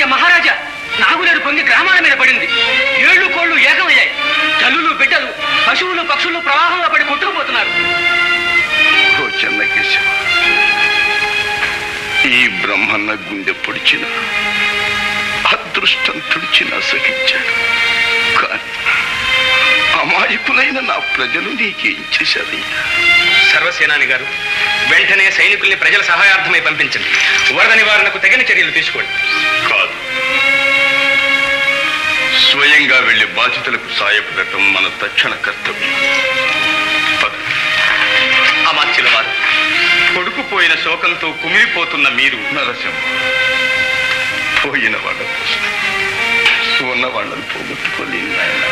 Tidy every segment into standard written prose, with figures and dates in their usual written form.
మహారాజా మహారాజా నాగులేరు పొంగి గ్రామాల మీద పడింది. ఏళ్ళు కోళ్లు ఏకమయ్యాయి. తల్లులు బిడ్డలు పశువులు పక్షులు ప్రవాహంలో పడి కొట్టుకుపోతున్నారు. చెన్నకేశవ, ఈ బ్రహ్మన్న గుండె పొడిచిన అదృష్టం తుడిచిన సహించాడు. కానీ అమాయకులైన నా ప్రజలు నీకేం చేశారయ్యా? సర్వసేనాని గారు, వెంటనే సైనికుల్ని ప్రజల సహాయార్థమై పంపించండి. వరద నివారణకు తగిన చర్యలు తీసుకోండి. కాదు, స్వయంగా వెళ్లి బాధితులకు సాయపడటం మన తక్షణ కర్తవ్యం. అమాత్యుల వారు, కొడుకుపోయిన శోకంతో కుమిలిపోతున్న మీరు నరసింహ, పోయిన వాళ్ళ కోసం ఉన్న వాళ్ళని పోగొట్టుకోలేను నాయన.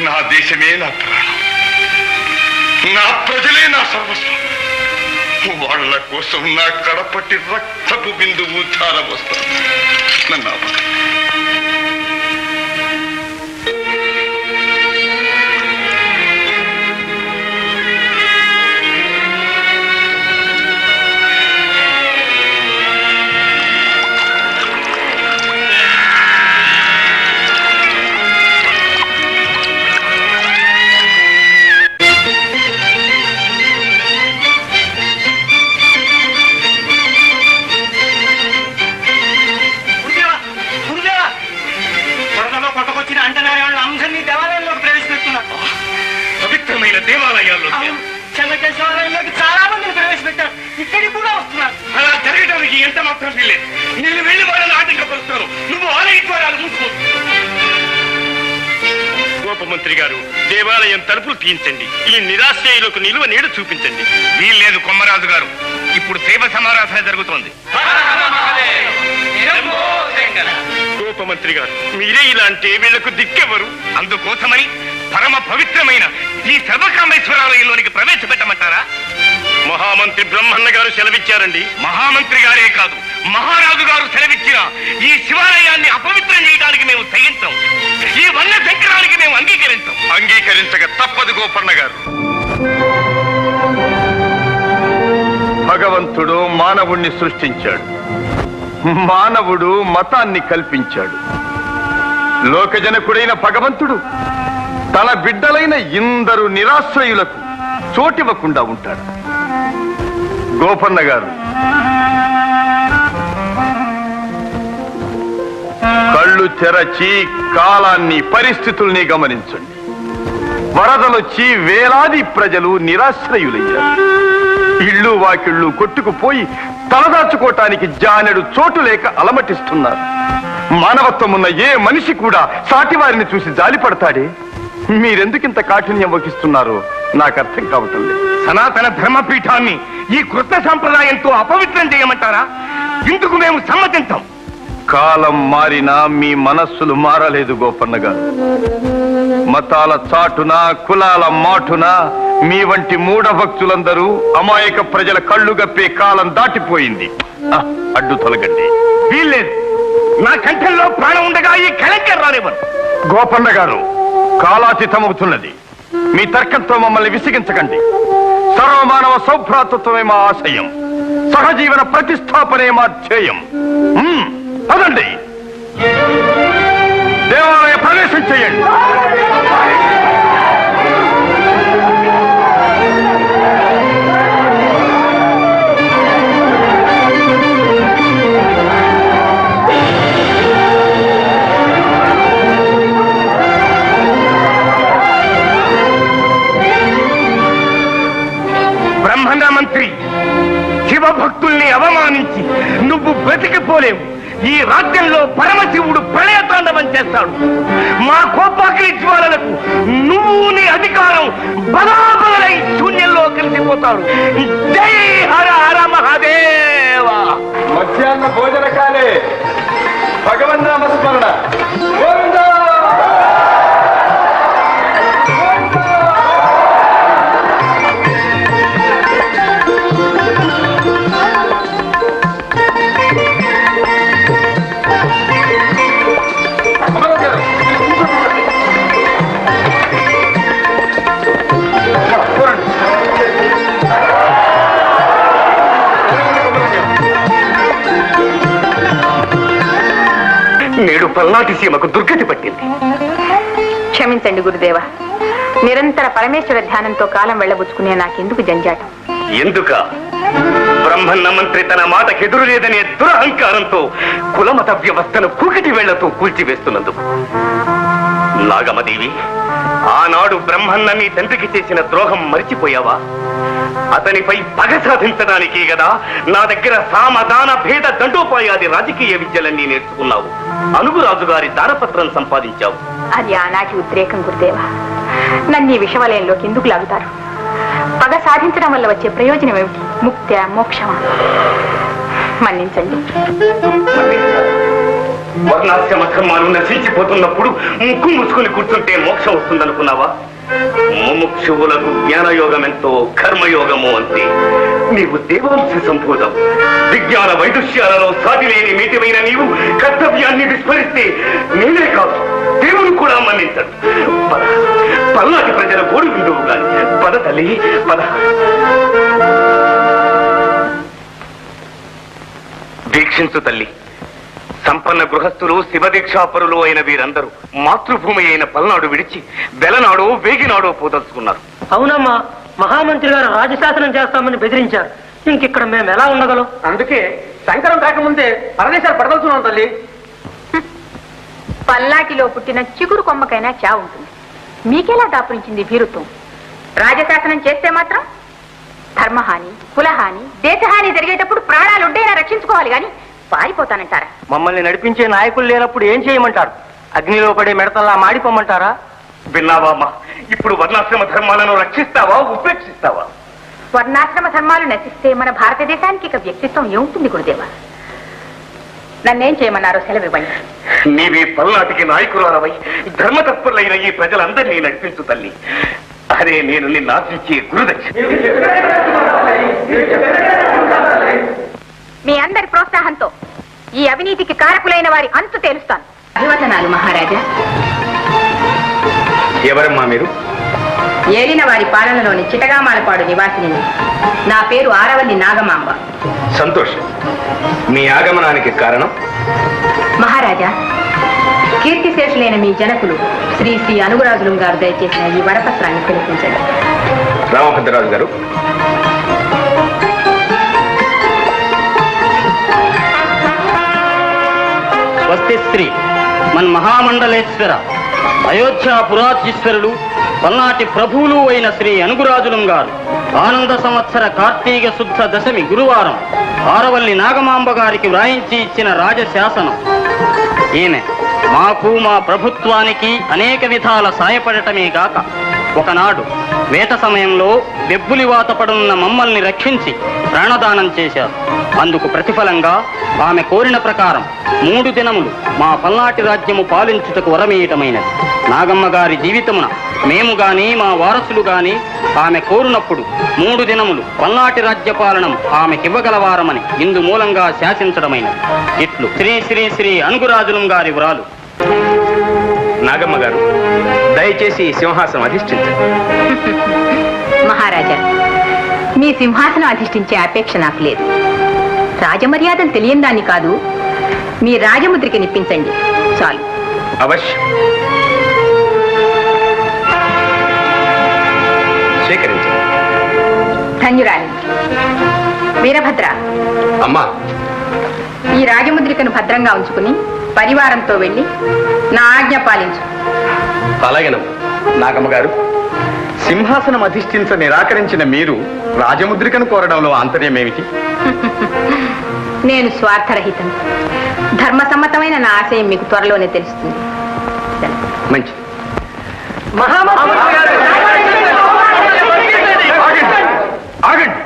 నా దేశమే నా ప్రాణం, నా ప్రజలే నా సర్వస్వం. వాళ్ళ కోసం నా కడపట్టి రక్తపు బిందువు ధారవస్తాను. నన్ను పవిత్రమైన దేవాలయాల్లో చెన్నకేశ్వరాలయంలోకి చాలా మందిని ప్రవేశపెట్టారు. ఇక్కడికి కూడా వస్తున్నారు. అలా జరగడానికి ఎంత మాత్రం వీల్లేదు. నేను వెళ్లి వాళ్ళని ఆటంకపరుస్తాను. నువ్వు ఆలయ ద్వారాలు మూసుకో. గోపమంత్రి గారు, దేవాలయం తలుపులు తీయించండి. ఈ నిరాశ్రయులకు నిలువ నీడ చూపించండి. వీల్లేదు కొమ్మరాజు గారు, ఇప్పుడు శైవ సమారాధన జరుగుతోంది. గోపమంత్రి గారు, మీరే ఇలా అంటే వీళ్లకు దిక్కెవరు? అందుకోసమని పరమ పవిత్రమైన ఈ సర్వకామేశ్వరాలయంలోనికి ప్రవేశపెట్టమంటారా? మహామంత్రి బ్రహ్మన్న గారు సెలవిచ్చారండి. మహామంత్రి గారే కాదు, మహారాజు గారు సెలవిచ్చిన ఈ శివాలయాన్ని అపవిత్రం చేయడానికి మేము సహించాం. ఈ వన్య శంకరానికి మేము అంగీకరించాం. అంగీకరించక తప్పదు గోపన్న గారు. భగవంతుడు మానవుణ్ణి సృష్టించాడు, మానవుడు మతాన్ని కల్పించాడు. లోకజనకుడైన భగవంతుడు తన బిడ్డలైన ఇందరు నిరాశ్రయులకు చోటివ్వకుండా ఉంటాడు. గోపన్న గారు, కళ్ళు తెరచి కాలాన్ని పరిస్థితుల్ని గమనించండి. వరదలొచ్చి వేలాది ప్రజలు నిరాశ్రయులయ్యారు. ఇళ్ళు వాకిళ్ళు కొట్టుకుపోయి తలదాచుకోవటానికి జానెడు చోటు లేక అలమటిస్తున్నారు. మానవత్వం ఉన్న ఏ మనిషి కూడా సాటివారిని చూసి జాలిపడతాడే. మీరెందుకింత కాఠిన్యం వహిస్తున్నారో నాకు అర్థం కావటం లేదు. సనాతన ధర్మపీఠాన్ని ఈ కృత సంప్రదాయంతో అపవిత్రం చేయమంటారా? ఇందుకు మేము సమ్మతించాం. కాలం మారినా మీ మనస్సులు మారలేదు గోపన్న గారు. మతాల చాటున కులాల మాటున మీ వంటి మూఢ భక్తులందరూ అమాయక ప్రజల కళ్ళు గప్పే కాలం దాటిపోయింది. అడ్డు తొలగండి. వీల్లేదు. నా కంఠంలో ప్రాణం ఉండగా ఈ కళంకం రానివ్వరు. గోపన్న గారు, కాలాతీతమవుతున్నది. మీ తర్కంతో మమ్మల్ని విసిగించకండి. సర్వమానవ సౌభ్రాతృత్వమే మా ఆశయం, సహజీవన ప్రతిష్టాపనే మా ధ్యేయం. పదండి, దేవాలయ ప్రవేశం చేయండి. బ్రహ్మణ మంత్రి, శివభక్తుల్ని అవమానించి నువ్వు బ్రతికిపోలేవు. ఈ రాజ్యంలో పరమశివుడు ప్రళయతాండవం చేస్తాడు. మా కోపాగ్ని జ్వాలలకు నువ్వు నీ అధికారం బలాబలై శూన్యంలో కలిసిపోతాడు. జై హర హర మహాదేవ. మధ్యాహ్న భోజన కాలే భగవన్నామస్మరణ. నేడు పల్నాటి సీమకు దుర్గతి పట్టింది. క్షమించండి గురుదేవ. నిరంతర పరమేశ్వర ధ్యానంతో కాలం వెళ్ళబుచ్చుకునే నాకెందుకు జంజాటం? ఎందుక బ్రహ్మన్న మంత్రి తన మాటకెదురు లేదనే దురహంకారంతో కులమత వ్యవస్థను కూకటి వేళ్లతో కూల్చివేస్తున్నందుకు. నాగమదేవి, ఆనాడు బ్రహ్మన్న నీ తండ్రికి చేసిన ద్రోహం మరిచిపోయావా? అతనిపై పగ సాధించడానికే కదా నా దగ్గర సామదాన భేద దండోపాయాది రాజకీయ విద్యలన్నీ నేర్చుకున్నావు. అనుగురాజు గారి దానపత్రం సంపాదించావు. అది ఆనాటి ఉద్రేకం గురుదేవ. నన్ను ఈ విషవలయంలోకి ఎందుకు లాగుతారు? పగ సాధించడం వల్ల వచ్చే ప్రయోజనం ఏమిటి? ముక్త్య మోక్షమా? మన్నించండి. వర్ణాశ్రమ ధర్మాలు నశించిపోతున్నప్పుడు ముక్కు మూసుకుని కూర్చుంటే మోక్షం వస్తుందనుకున్నావా? ముముక్షువులకు జ్ఞానయోగం ఎంతో కర్మయోగము అంతే. నీవు దేవాంశ సంభూతం. విజ్ఞాన వైదుష్యాలలో సాటి లేని మీటిమైన నీవు కర్తవ్యాన్ని విస్మరిస్తే నేనే కాదు, దేవుడు కూడా మన్నించడు. పల్నాటి ప్రజల గోడు విందువు గాని. పద తల్లి, పద. దీక్షించు తల్లి. సంపన్న గృహస్థులు శివదీక్షాపరులు అయిన వీరందరూ మాతృభూమి అయిన పల్నాడు విడిచి వెలనాడో వేగినాడో పోదలుచుకున్నారు. అవునమ్మా, మహామంత్రి గారు రాజశాసనం చేస్తామని బెదిరించారు. ఇంకిక్కడ మేము ఎలా ఉండగలం? అందుకే శంకరం రాకముందే పరదేశాలు పడదలుచున్నాం తల్లి. పల్లాటిలో పుట్టిన చిగురు కొమ్మకైనా చా ఉంటుంది. మీకెలా దాపురించింది భీరుత్వం? రాజశాసనం చేస్తే మాత్రం ధర్మహాని, కులహాని, దేశహాని జరిగేటప్పుడు ప్రాణాలుడ్డైనా రక్షించుకోవాలి గాని పారిపోతానంటారా? మమ్మల్ని నడిపించే నాయకులు లేనప్పుడు ఏం చేయమంటారు? అగ్నిలో పడే మిడతల్లా మాడిపోమంటారా? విన్నావామా? ఇప్పుడు వర్ణాశ్రమ ధర్మాలను రక్షిస్తావా, ఉపేక్షిస్తావా? వర్ణాశ్రమ ధర్మాలు నశిస్తే మన భారతదేశానికి ఇక వ్యక్తిత్వం ఏముంటుంది గురుదేవ? నన్నేం చేయమన్నారో సెలవివ్వండి. నీవి పల్నాటికి నాయకురాలవై ధర్మతత్పరులైన ఈ ప్రజలందరినీ నడిపించు తల్లి. అదే నేను నిన్ను ఆశించే గురుదక్ష. మీ అందరి ప్రోత్సాహంతో ఈ అవినీతికి కారకులైన వారి అంతు తేలుస్తాను. అభివందనాలు మహారాజా. ఎవరమ్మా మీరు? ఏలిన వారి పాలనలోని చిటగామాలపాడు నివాసిని. నా పేరు ఆరవల్లి నాగమాంబ. సంతోషం. మీ ఆగమనానికి కారణం? మహారాజా, కీర్తిశేషులైన మీ జనకులు శ్రీ శ్రీ అనుగురాజులం గారు దయచేసిన ఈ వరపత్రాన్ని పిలిపించండి. రామభద్రరాజు గారు, స్వస్తి శ్రీ మన్ మహామండలేశ్వర అయోధ్య పురాధీశ్వరులు పల్నాటి ప్రభువులు అయిన శ్రీ అనుగురాజులం గారు ఆనంద సంవత్సర కార్తీక శుద్ధ దశమి గురువారం ఆరవల్లి నాగమాంబ గారికి వ్రాయించి ఇచ్చిన రాజశాసనం. ఈమె మాకు మా ప్రభుత్వానికి అనేక విధాల సాయపడటమే గాక ఒకనాడు వేట సమయంలో బెబ్బులివాత పడున్న మమ్మల్ని రక్షించి ప్రాణదానం చేశారు. అందుకు ప్రతిఫలంగా ఆమె కోరిన ప్రకారం 3 దినములు మా పల్నాటి రాజ్యము పాలించుటకు వరమీయటమైనది. నాగమ్మ గారి జీవితమున మేము గాని మా వారసులు గాని ఆమె కోరినప్పుడు 3 దినములు పల్నాటి రాజ్యపాలనం ఆమెకివ్వగలవారమని ఇందు మూలంగా శాసించడమైనది. ఇట్లు శ్రీ శ్రీ శ్రీ అనుగురాజులం గారి వ్రాలు. నాగమ్మ గారు, దయచేసి సింహాసనం అధిష్ఠించండి. మహారాజా, మీ సింహాసనం అధిష్ఠించే అపేక్ష నాకు లేదు. రాజమర్యాదలు తెలియని దాన్ని కాదు, మీ రాజముద్రికి నిప్పించండి చాలు. అవశ్యం. స్వీకరించండి. ధన్యురాలి. వీరభద్ర, అమ్మా, ఈ రాజముద్రికను భద్రంగా ఉంచుకుని పరివారంతో వెళ్ళి నా ఆజ్ఞ పాలించు. అలాగేనమ్మా. నాగమ్మ గారు, సింహాసనం అధిష్ఠించ నిరాకరించిన మీరు రాజముద్రికను కోరడంలో ఆంతర్యమేమిటి? నేను స్వార్థరహితం. ధర్మసమ్మతమైన నా ఆశయం మీకు త్వరలోనే తెలుస్తుంది. మంచి. ఆగండి.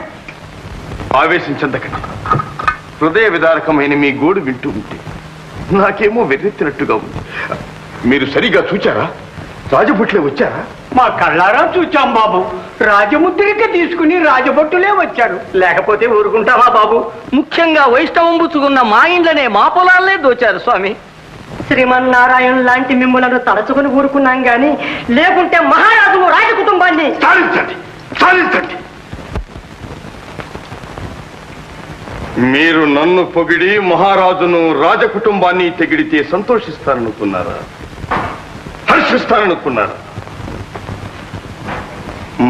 ఆవేశించదకండి. హృదయ విదారకమైన మీ గోడు వింటూ ఉంటే నాకేమో వెర్రెత్తినట్టుగా ఉంది. మీరు సరిగా చూచారా? రాజభుట్లే వచ్చారా? మా కళ్ళారా చూచాం బాబు. రాజముద్రిక తీసుకుని రాజభట్టులే వచ్చారు. లేకపోతే ఊరుకుంటావా బాబు? ముఖ్యంగా వైష్ణవం పుచ్చుకున్న మా ఇండ్లనే మా పొలాలనే దోచారు స్వామి. శ్రీమన్నారాయణ లాంటి మిమ్మలను తలచుకుని ఊరుకున్నాం గాని లేకుంటే మహారాజు రాజకుటుంబాన్ని. సాధించండి, సాధించండి. మీరు నన్ను పొగిడి మహారాజును రాజకుటుంబాన్ని తెగిడితే సంతోషిస్తారనుకున్నారా? హర్షిస్తారనుకున్నారా?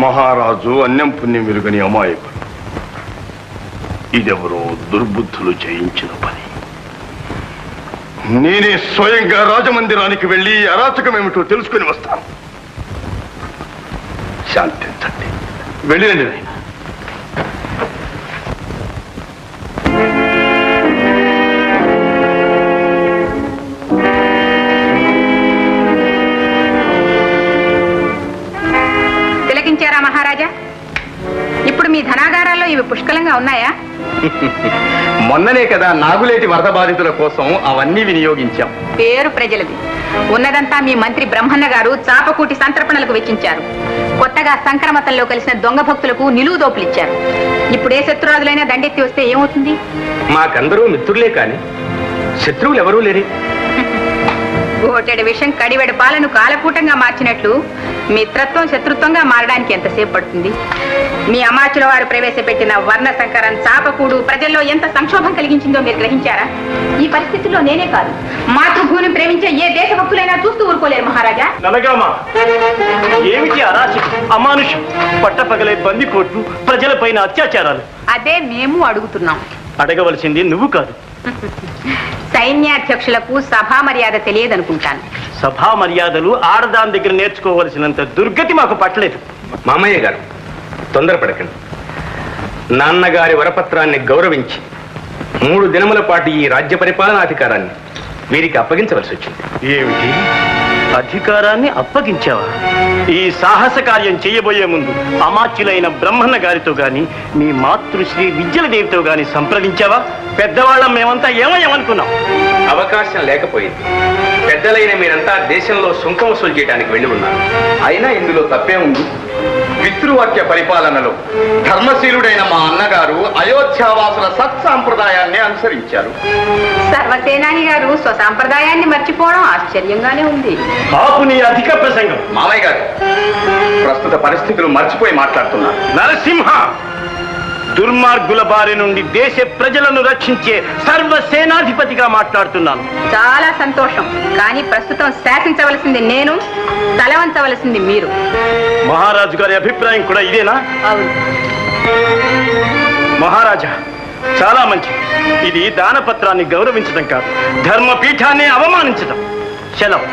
మహారాజు అన్నం పుణ్యం వెలుగని అమాయకుడు. ఇదెవరో దుర్బుద్ధులు చేయించిన పని. నేనే స్వయంగా రాజమందిరానికి వెళ్ళి అరాచకమేమిటో తెలుసుకుని వస్తాను. శాంతించండి, వెళ్ళండి నాయన. తిలకించారా మహారాజా? ఇప్పుడు మీ ధనాగారాల్లో ఇవి పుష్కలంగా ఉన్నాయా? మొన్ననే కదా నాగులేటి వరద బాధితుల కోసం అవన్నీ వినియోగించాం. పేరు ప్రజలది. ఉన్నదంతా మీ మంత్రి బ్రహ్మన్న గారు చాపకూటి సంతర్పణలకు వెచ్చించారు. కొత్తగా సంక్రమతంలో కలిసిన దొంగ భక్తులకు నిలువు దోపులిచ్చారు. ఇప్పుడు ఏ శత్రురాజులైనా దండెత్తి వస్తే ఏమవుతుంది? మాకందరూ మిత్రులే కాని శత్రువులు ఎవరూ లేరే. ఓటెడు విషయం కడివెడు పాలను కాలకూటంగా మార్చినట్లు మిత్రత్వం శత్రుత్వంగా మారడానికి ఎంతసేపు పడుతుంది? మీ అమాచుల వారు ప్రవేశపెట్టిన వర్ణ సంకరం చాపకూడు ప్రజల్లో ఎంత సంక్షోభం కలిగించిందో మీరు గ్రహించారా? ఈ పరిస్థితుల్లో నేనే కాదు, మాతృభూమిని ప్రేమించే ఏ దేశభక్తులైనా చూస్తూ ఊరుకోలేరు మహారాజా. నలగామా, ఏమిటి అరాచకం, అమానుషం, పట్టపగలే బందిపోట్లు, ప్రజలపైన అత్యాచారాలు? అదే మేము అడుగుతున్నాం. అడగవలసింది నువ్వు కాదు. సైన్యాధ్యక్షులకు సభా మర్యాద తెలియదనుకుంటాను. సభా మర్యాదలు ఆడదాని దగ్గర నేర్చుకోవలసినంత దుర్గతి మాకు పట్టలేదు. మామయ్య గారు, తొందరపడకండి. నాన్నగారి వరపత్రాన్ని గౌరవించి 3 దినముల పాటు ఈ రాజ్య పరిపాలనాధికారాన్ని వీరికి అప్పగించవలసి వచ్చింది. ఏమిటి, అధికారాన్ని అప్పగించావా? ఈ సాహస కార్యం చేయబోయే ముందు అమాత్యులైన బ్రహ్మన్న గారితో గాని మీ మాతృశ్రీ విద్యలదేవితో గాని సంప్రదించావా? పెద్దవాళ్ళం మేమంతా ఏమనుకున్నాం? అవకాశం లేకపోయింది. పెద్దలైన మీరంతా దేశంలో సుంకం వసూలు చేయడానికి వెళ్ళి ఉన్నారు. అయినా ఇందులో తప్పే ఉంది. పితృవాక్య పరిపాలనలో ధర్మశీలుడైన మా అన్నగారు అయోధ్యావాసుల సత్సాంప్రదాయాన్ని అనుసరించారు. సర్వసేనాని గారు స్వసాంప్రదాయాన్ని మర్చిపోవడం ఆశ్చర్యంగానే ఉంది. ఆపు నీ అధిక ప్రసంగం. మామయ్య గారు, ప్రస్తుత పరిస్థితులు మర్చిపోయి మాట్లాడుతున్నారు. నరసింహ, దుర్మార్గుల బారి నుండి దేశ ప్రజలను రక్షించే సర్వసేనాధిపతిగా మాట్లాడుతున్నాను. చాలా సంతోషం. కానీ ప్రస్తుతం శాసించవలసింది నేను, తలవంచవలసింది మీరు. మహారాజు గారి అభిప్రాయం కూడా ఇదేనా? అవును మహారాజా, చాలా మంచిది. ఇది దానపత్రాన్ని గౌరవించడం కాదు, ధర్మపీఠాన్ని అవమానించడం. సెలవు.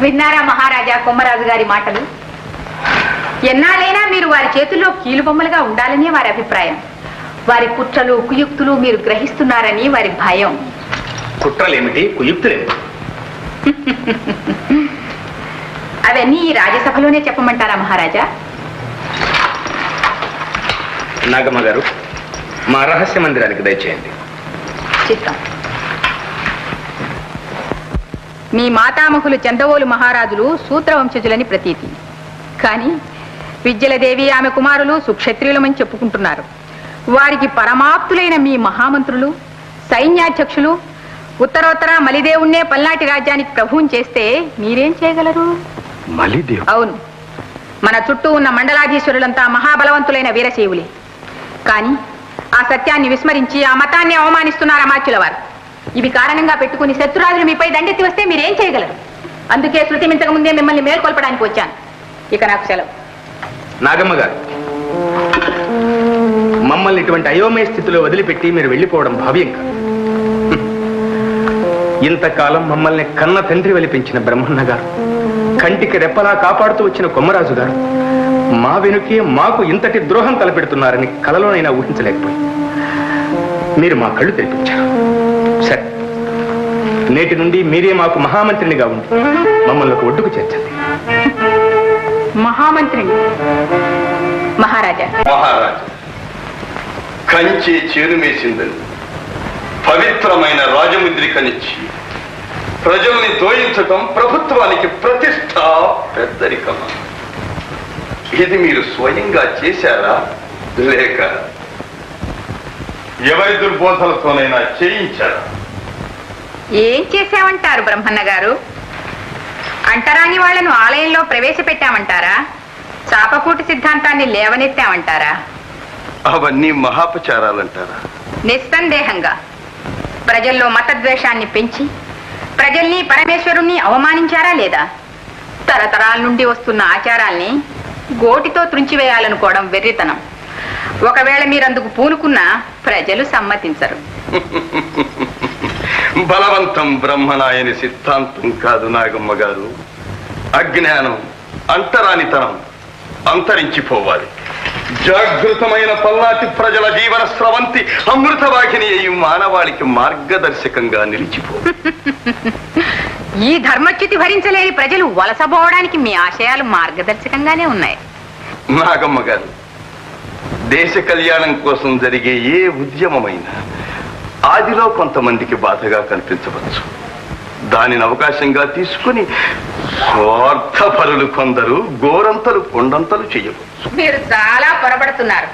విన్నారా మహారాజా కొమ్మరాజు గారి మాటలు? ఎన్నాళ్ళైనా మీరు వారి చేతుల్లో కీలుబొమ్మలుగా ఉండాలని వారి అభిప్రాయం. వారి కుట్రలు కుయుక్తులు మీరు గ్రహిస్తున్నారని వారి భయం. కుట్రలేమిటి, కుయుక్తులేమిటి? అవన్నీ ఈ రాజ్యసభలోనే చెప్పమంటారా మహారాజా? నాగమ్మ గారు, మా రహస్య మందిరానికి దయచేయండి. చిత్తం. మీ మాతామహులు చందవోలు మహారాజులు సూత్రవంశజులని ప్రతీతి. కానీ విద్యలదేవి ఆమె కుమారులు సుక్షత్రియులమని చెప్పుకుంటున్నారు. వారికి పరమాప్తులైన మీ మహామంత్రులు, సైన్యాధ్యక్షులు ఉత్తరోత్తర మలిదేవుణ్ణే పల్నాటి రాజ్యానికి ప్రభువుని చేస్తే మీరేం చేయగలరు? మలిదేవ్? అవును, మన చుట్టూ ఉన్న మండలాధీశ్వరులంతా మహాబలవంతులైన వీరశైవులే. కానీ ఆ సత్యాన్ని విస్మరించి ఆ మతాన్ని అవమానిస్తున్నారు అమాత్యుల వారు. ఇవి కారణంగా పెట్టుకుని శత్రురాజులు మీపై దండెత్తి వస్తే మీరేం చేయగలరు? అందుకే శృతి మించక ముందే మిమ్మల్ని మేల్కొల్పడానికి వచ్చాను. ఇక నాకు సెలవు. నాగమ్మ గారు, మమ్మల్ని ఇటువంటి అయోమయ స్థితిలో వదిలిపెట్టి మీరు వెళ్ళిపోవడం భావ్యం కాదు. ఇంతకాలం మమ్మల్ని కన్న తండ్రి వలిపించిన బ్రహ్మన్న గారు, కంటికి రెప్పలా కాపాడుతూ వచ్చిన కొమ్మరాజు గారు మా వెనుకే మాకు ఇంతటి ద్రోహం తలపెడుతున్నారని కలలోనైనా ఊహించలేకపోయి మీరు మా కళ్ళు తెరిపించారు. సరే, నేటి నుండి మీరే మాకు మహామంత్రినిగా ఉండి మమ్మల్ని ఒక ఒడ్డుకు చేర్చండి. మహామంత్రిని? మహారాజా, మహారాజా, కంచి చేరుమేసిందని పవిత్రమైన రాజముద్రికనిచ్చి ప్రజల్ని దోయించటం ప్రభుత్వానికి ప్రతిష్ట, పెద్దరికం. ఇది మీరు స్వయంగా చేశారా, లేక ఎవరి దుర్బోధలతోనైనా చేయించారా? ఏం చేశామంటారు బ్రహ్మన్న గారు? అంటరాని వాళ్లను ఆలయంలో ప్రవేశపెట్టామంటారా? చాపకూటి సిద్ధాంతాన్ని లేవనెత్తామంటారా? అవన్నీ మహాపచారాలంటారా? నిస్సందేహంగా ప్రజల్లో మతద్వేషాన్ని పెంచి ప్రజల్ని పరమేశ్వరుణ్ణి అవమానించారా లేదా? తరతరాల నుండి వస్తున్న ఆచారాల్ని గోటితో త్రుంచివేయాలనుకోవడం వెర్రితనం. ఒకవేళ మీరందుకు పూనుకున్నా ప్రజలు సమ్మతించరు. బలవంతం బ్రహ్మనాయని సిద్ధాంతం కాదు నాగమ్మ గారు. అజ్ఞానం, అంటరానితనం అంతరించిపోవాలి. జాగృతమైన పల్నాటి ప్రజల జీవన స్రవంతి అమృతవాహిని అయి మానవాళికి మార్గదర్శకంగా నిలిచిపో. ఈ ధర్మచ్యుతి భరించలేని ప్రజలు వలసపోవడానికి మీ ఆశయాలు మార్గదర్శకంగానే ఉన్నాయి. నాగమ్మ గారు, దేశ కళ్యాణం కోసం జరిగే ఏ ఉద్యమమైనా ఆదిలో కొంతమందికి బాధగా కనిపించవచ్చు. దానిని అవకాశంగా తీసుకుని స్వార్థపరులు కొందరు గోరంతలు కొండంతలు చేయవచ్చు. మీరు చాలా పొరపడుతున్నారు.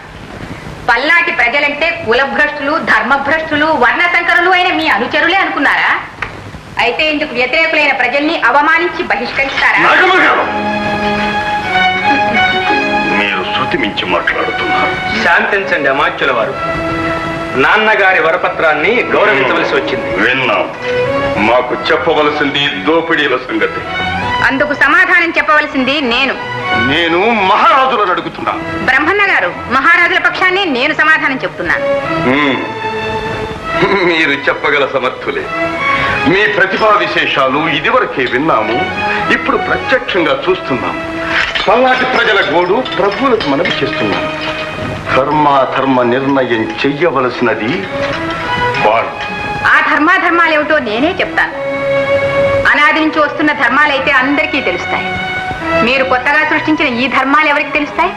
పల్నాటి ప్రజలంటే కులభ్రష్టులు, ధర్మభ్రష్టులు, వర్ణశంకరులు అయిన మీ అనుచరులే అనుకున్నారా? అయితే ఇందుకు వ్యతిరేకులైన ప్రజల్ని అవమానించి బహిష్కరిస్తారా? నాగమ్మ గారు, మీరు శృతి మించి మాట్లాడుతున్నారు. శాంతించండి అమాత్యుల వారు. నాన్నగారి వరపత్రాన్ని గౌరవించవలసి వచ్చింది. విన్నాం. మాకు చెప్పవలసింది దోపిడీల సంగతి. అందుకు సమాధానం చెప్పవలసింది నేను. నేను మహారాజులను అడుగుతున్నాను. బ్రహ్మన్న గారు, మహారాజుల పక్షాన్ని నేను సమాధానం చెప్తున్నాను. మీరు చెప్పగల సమర్థులే. మీ ప్రతిభా విశేషాలు ఇదివరకే విన్నాము, ఇప్పుడు ప్రత్యక్షంగా చూస్తున్నాము. పల్నాటి ప్రజల గోడు ప్రభువులకు మనవి చేస్తున్నాము. ధర్మాధర్మ నిర్ణయం చెయ్యవలసినది వాళ్ళు. ఆ ధర్మాధర్మాలేమిటో నేనే చెప్తాను. అనాది నుంచి వస్తున్న ధర్మాలైతే అందరికీ తెలుస్తాయి. మీరు కొత్తగా సృష్టించిన ఈ ధర్మాలు ఎవరికి తెలుస్తాయి?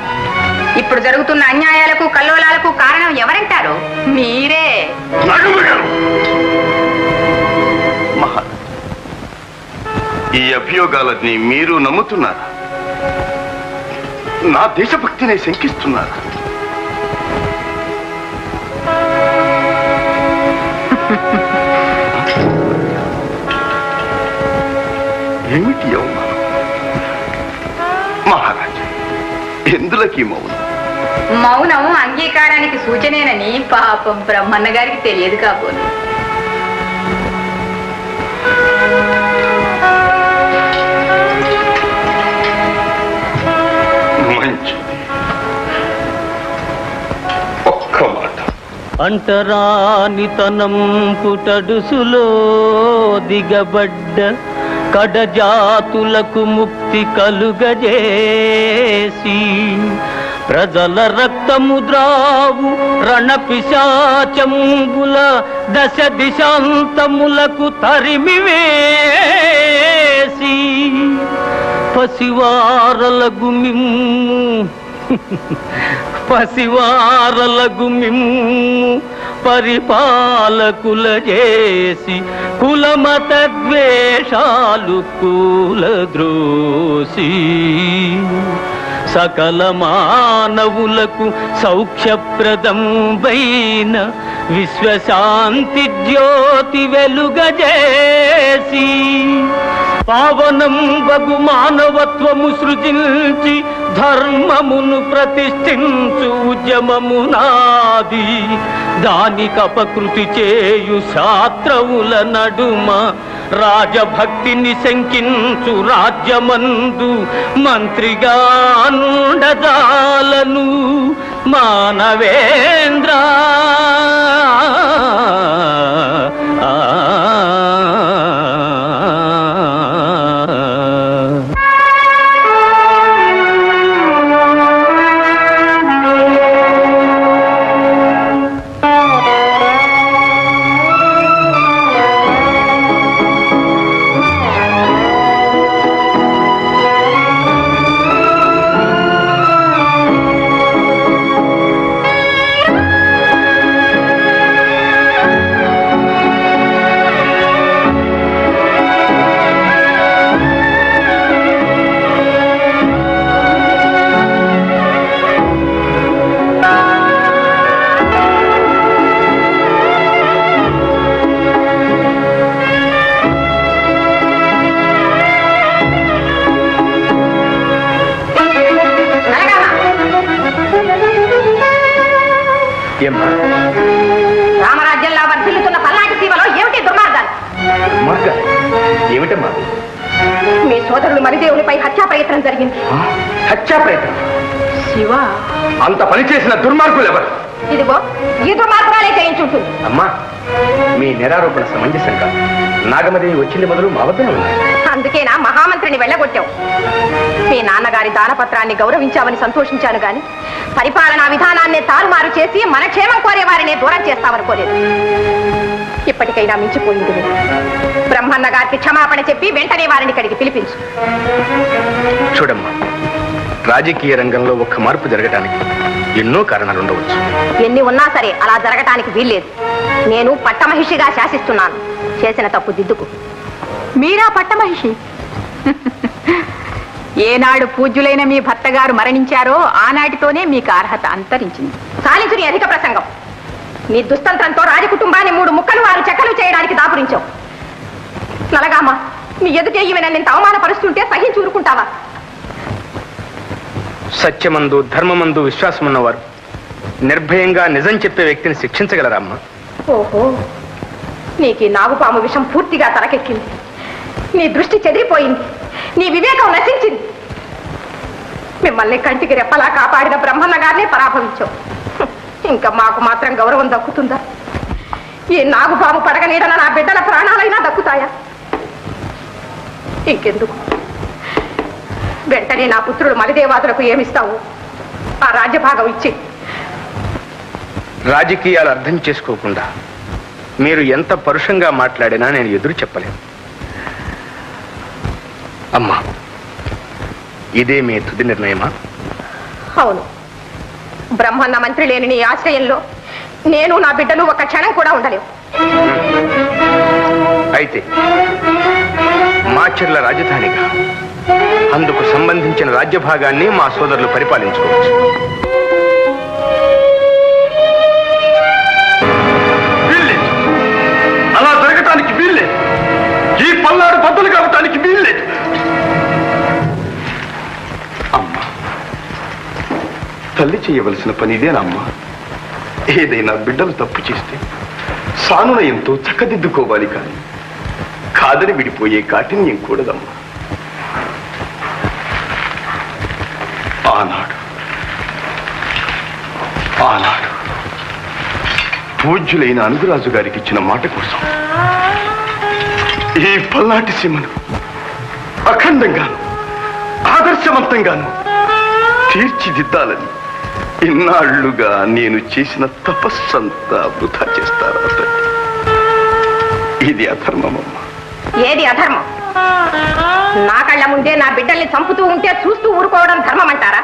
ఇప్పుడు జరుగుతున్న అన్యాయాలకు, కల్లోలాలకు కారణం ఎవరంటారు? మీరే. ఈ అభియోగాలన్నీ మీరు నమ్ముతున్నారా? నా దేశభక్తిని శంకిస్తున్నారా? ఏమిటి అవమానం? మహారాజా, ఎందులకి మౌనం? మౌనం అంగీకారానికి సూచనేనని పాపం బ్రహ్మన్న గారికి తెలియదు కాబోలు. మంచిది. ఒక్క మాట. అంటరానితనం పుటడుసులో దిగబడ్డ కడజాతులకు ముక్తి కలుగజేసి ప్రజల రక్తము ద్రావు రణపిశాచంబుల దశ దిశాంతములకు తరిమివేసి పసివారలగు మిమ్ము పరిపాలకుల చేసి కులమత ద్వేషాలు కూలద్రోసి సకల మానవులకు సౌఖ్యప్రదంబైన విశ్వశాంతి జ్యోతి వెలుగజేసి పావనం బగు మానవత్వము సృజించి ధర్మమును ప్రతిష్ఠించు ఉద్యమమునాది దానికపకృతి చేయు శాస్త్రవుల నడుమ రాజభక్తిని శంకించు రాజ్యమందు మంత్రిగా నుండజాలను మానవేంద్ర. ఏమ్మా రామరాజ్యంలో వర్ధిల్లుతున్న పల్నాటి సీమలో ఏమిటి దుర్మార్గాలు? ఏమిటమ్మా? మీ సోదరులు మరిదేవునిపై హత్యా ప్రయత్నం జరిగింది. హత్యా ప్రయత్నం? శివ, అంత పని చేసిన దుర్మార్గులు ఎవరు? ఇదిగో ఈ దుర్మార్గాలే చేయించుంటుంది. అమ్మా, మీ నిరారోపణ సమంజసం కాదు. నాగమదేవి వచ్చింది మొదలు మా వద్దనే ఉన్నాయి. అందుకేనా మహామంత్రిని వెళ్ళగొట్టావు? మీ నాన్నగారి దానపత్రాన్ని గౌరవించామని సంతోషించాను గాని పరిపాలనా విధానాన్ని తారుమారు చేసి మన క్షేమం కోరే వారిని దూరం చేస్తామనుకోలేదు. ఇప్పటికైనా మించిపోయింది. బ్రహ్మన్న గారికి క్షమాపణ చెప్పి వెంటనే వారిని ఇక్కడికి పిలిపించు. చూడమ్మా, రాజకీయ రంగంలో ఒక్క మార్పు జరగటానికి ఎన్నో కారణాలు ఉండవచ్చు. ఎన్ని ఉన్నా సరే అలా జరగటానికి వీల్లేదు. నేను పట్టమహిషిగా శాసిస్తున్నాను. చేసిన తప్పు దిద్దుకు. మీరా పట్టమహిషి? ఏనాడు పూజ్యులైన మీ భర్త గారు మరణించారో ఆనాటితోనే మీకు అర్హత అంతరించింది. సాలించు నీ అధిక ప్రసంగం. నీ దుస్తంత్రంతో రాజకుటుంబాన్ని 3 ముక్కలు 6 చెక్కలు చేయడానికి దాపురించావు. నలగామ, నీ ఎదుటే ఈమె నన్ను అవమానపరుస్తుంటే సహించి ఊరుకుంటావా? సత్యమందు ధర్మమందు విశ్వాసమున్నవారు నిర్భయంగా నిజం చెప్పే వ్యక్తిని శిక్షించగలరమ్మా. ఓహో, నీకు నాగుపాము విషం పూర్తిగా తలకెక్కింది. నీ దృష్టి చెదిరిపోయింది. నీ వివేకం నశించింది. మిమ్మల్ని కంటికి రెప్పలా కాపాడిన బ్రహ్మన్న గారినే పరాభవించావు. ఇంకా మాకు మాత్రం గౌరవం దక్కుతుందా? ఈ నాగుపాము పడగనీడన నా బిడ్డల ప్రాణాలైనా దక్కుతాయా? ఇంకెందుకు? వెంటనే నా పుత్రుడు మలిదేవాదులకు ఏమిస్తావు? ఆ రాజ్యభాగం ఇచ్చి. రాజకీయాలు అర్థం చేసుకోకుండా మీరు ఎంత పరుషంగా మాట్లాడినా నేను ఎదురు చెప్పలేను. అమ్మా, ఇదే మీ తుది నిర్ణయమా? అవును. బ్రహ్మన్న మంత్రి లేని నీ ఆశ్రయంలో నేను నా బిడ్డలు ఒక క్షణం కూడా ఉండలేవు. అయితే మాచర్ల రాజధానిగా అందుకు సంబంధించిన రాజ్యభాగాన్ని మా సోదరులు పరిపాలించుకోవచ్చు. వీల్లేదు. అలా జరగటానికి వీల్లేదు. ఈ పల్నాడు బద్దలు కావటానికి వీల్లేదు. అమ్మా, తల్లి చేయవలసిన పని ఇదేనమ్మా. ఏదైనా బిడ్డలు తప్పు చేస్తే సానునయంతో చక్కదిద్దుకోవాలి, కానీ కాదని విడిపోయే కాఠిన్యం కూడదమ్మా. ఆనాడు పూజ్యులైన అనుగురాజు గారికి ఇచ్చిన మాట కోసం ఈ పల్నాటి సీమను అఖండంగాను ఆదర్శవంతంగాను తీర్చిదిద్దాలని ఇన్నాళ్లుగా నేను చేసిన తపస్సంతా వృధా చేస్తారా తల్లి? ఇది అధర్మమమ్మా. ఏది అధర్మం? నా కళ్ళ ముందే నా బిడ్డల్ని చంపుతూ ఉంటే చూస్తూ ఊరుకోవడం ధర్మం అంటారా?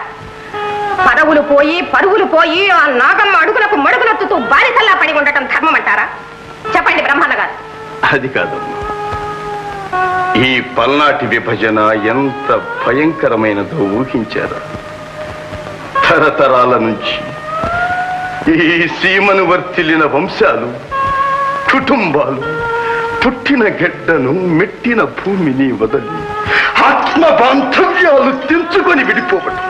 పదవులు పోయి పరువులు పోయి ఆ నాగమ్మ అడుగులకు మడుగులొత్తుతూ బారిసల్లా పడి ఉండటం ధర్మం అంటారా? చెప్పండి బ్రహ్మన్న గారు. అది కాదమ్మా. ఈ పల్నాటి విభజన ఎంత భయంకరమైనదో ఊహించారా? తరతరాల నుంచి ఈ సీమను వర్తిల్లిన వంశాలు, కుటుంబాలు పుట్టిన గడ్డను మెట్టిన భూమిని వదలి ఆత్మ బాంధవ్యాలు తెంచుకొని విడిపోవటం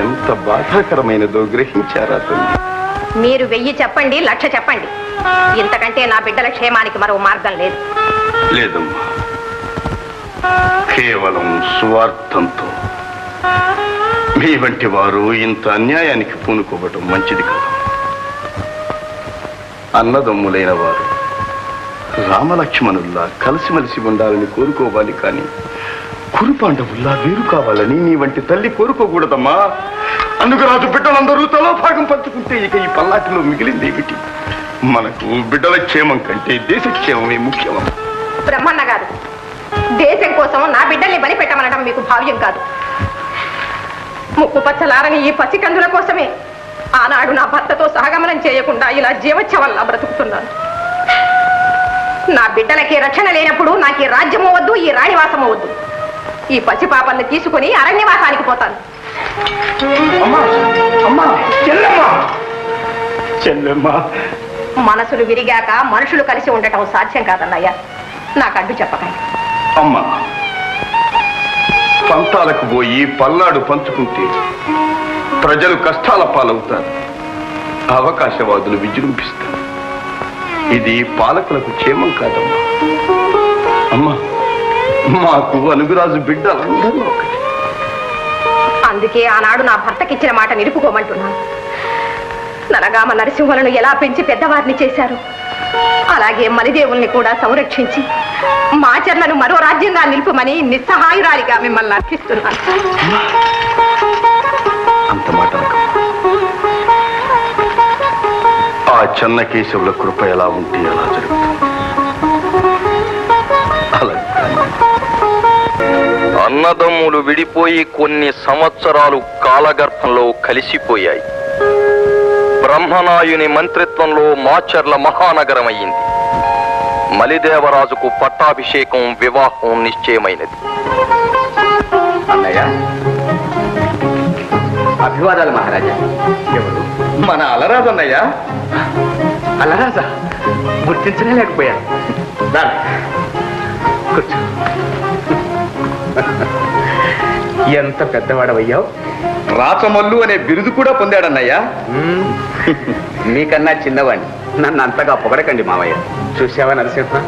ఎంత బాధాకరమైనదో గ్రహించారా తల్లి? మీరు 1000 చెప్పండి, 1,00,000 చెప్పండి. ఇంతకంటే నా బిడ్డల క్షేమానికి మరో మార్గం లేదు. లేదమ్మా. కేవలం స్వార్థంతో మీ వంటి వారు ఇంత అన్యాయానికి పూనుకోవటం మంచిది కాదు. అన్నదమ్ములైన వారు రామలక్ష్మణుల్లా కలిసిమెలిసి ఉండాలని కోరుకోవాలి, కానీ కురుపాండవుల్లా వేరు కావాలని నీ వంటి తల్లి కోరుకోకూడదమ్మా. అనుగురాజు బిడ్డలందరూ తలో భాగం పంచుకుంటే ఇక ఈ పల్నాటిలో మిగిలింది ఏమిటి? మనకు బిడ్డల క్షేమం కంటే దేశ క్షేమమే ముఖ్యమమ్మా. బ్రహ్మన్న గారు, దేశం కోసం నా బిడ్డల్ని బలిపెట్టమనడం మీకు భావ్యం కాదు. ముక్కు పచ్చలారని ఈ పసికందుల కోసమే ఆనాడు నా భర్తతో సహగమనం చేయకుండా ఇలా జీవోత్సవంలా బ్రతుకుతున్నాను. నా బిడ్డలకి రక్షణ లేనప్పుడు నాకు ఈ రాజ్యమో వద్దు, ఈ రాణివాసమో వద్దు. ఈ పసిపాపల్ని తీసుకుని అరణ్యవాసానికి పోతాను. మనసులు విరిగాక మనుషులు కలిసి ఉండటం సాధ్యం కాదన్నయ్య. నాకు అడ్డు చెప్పకండి. అమ్మా, పంతాలకు పోయి పల్నాడు పంచుకుంటే ప్రజలు కష్టాల పాలవుతారు. అవకాశవాదులు విజృంభిస్తారు. ఇది పాలకులకు క్షేమం కాదమ్మా. అమ్మా, మాకు అనుగురాజు బిడ్డలందరూ ఒకటి. అందుకే ఆనాడు నా భర్తకిచ్చిన మాట నిలుపుకోమంటున్నాను. నరగామ నరసింహులను ఎలా పెంచి పెద్దవారిని చేశారు, అలాగే మలిదేవుల్ని కూడా సంరక్షించి మాచర్లను మరో రాజ్యంగా నిలుపమని నిస్సహాయురాలిగా మిమ్మల్ని అర్థిస్తున్నాను. అంత మాట ఆ చెన్నకేశవుల కృప ఎలా ఉంటే ఎలా జరుగుతుంది. అన్నదమ్ములు విడిపోయి కొన్ని సంవత్సరాలు కాలగర్భంలో కలిసిపోయాయి. బ్రహ్మనాయుని మంత్రిత్వంలో మాచర్ల మహానగరమయ్యింది. మలిదేవరాజుకు పట్టాభిషేకం, వివాహం నిశ్చయమైనది. అన్నయ్య, అభివాదాలు మహారాజా. ఎవరు? మన అలరాజు అన్నయ్య. అలరాజా? గుర్తించనే లేకపోయాను. కూర్చో. ఎంత పెద్దవాడవయ్యావు. రాచమల్లు అనే బిరుదు కూడా పొందాడన్నయ్యా. మీకన్నా చిన్నవాణ్ణి. నన్ను అంతగా పొగడకండి మావయ్య. చూసావా నరసింహ,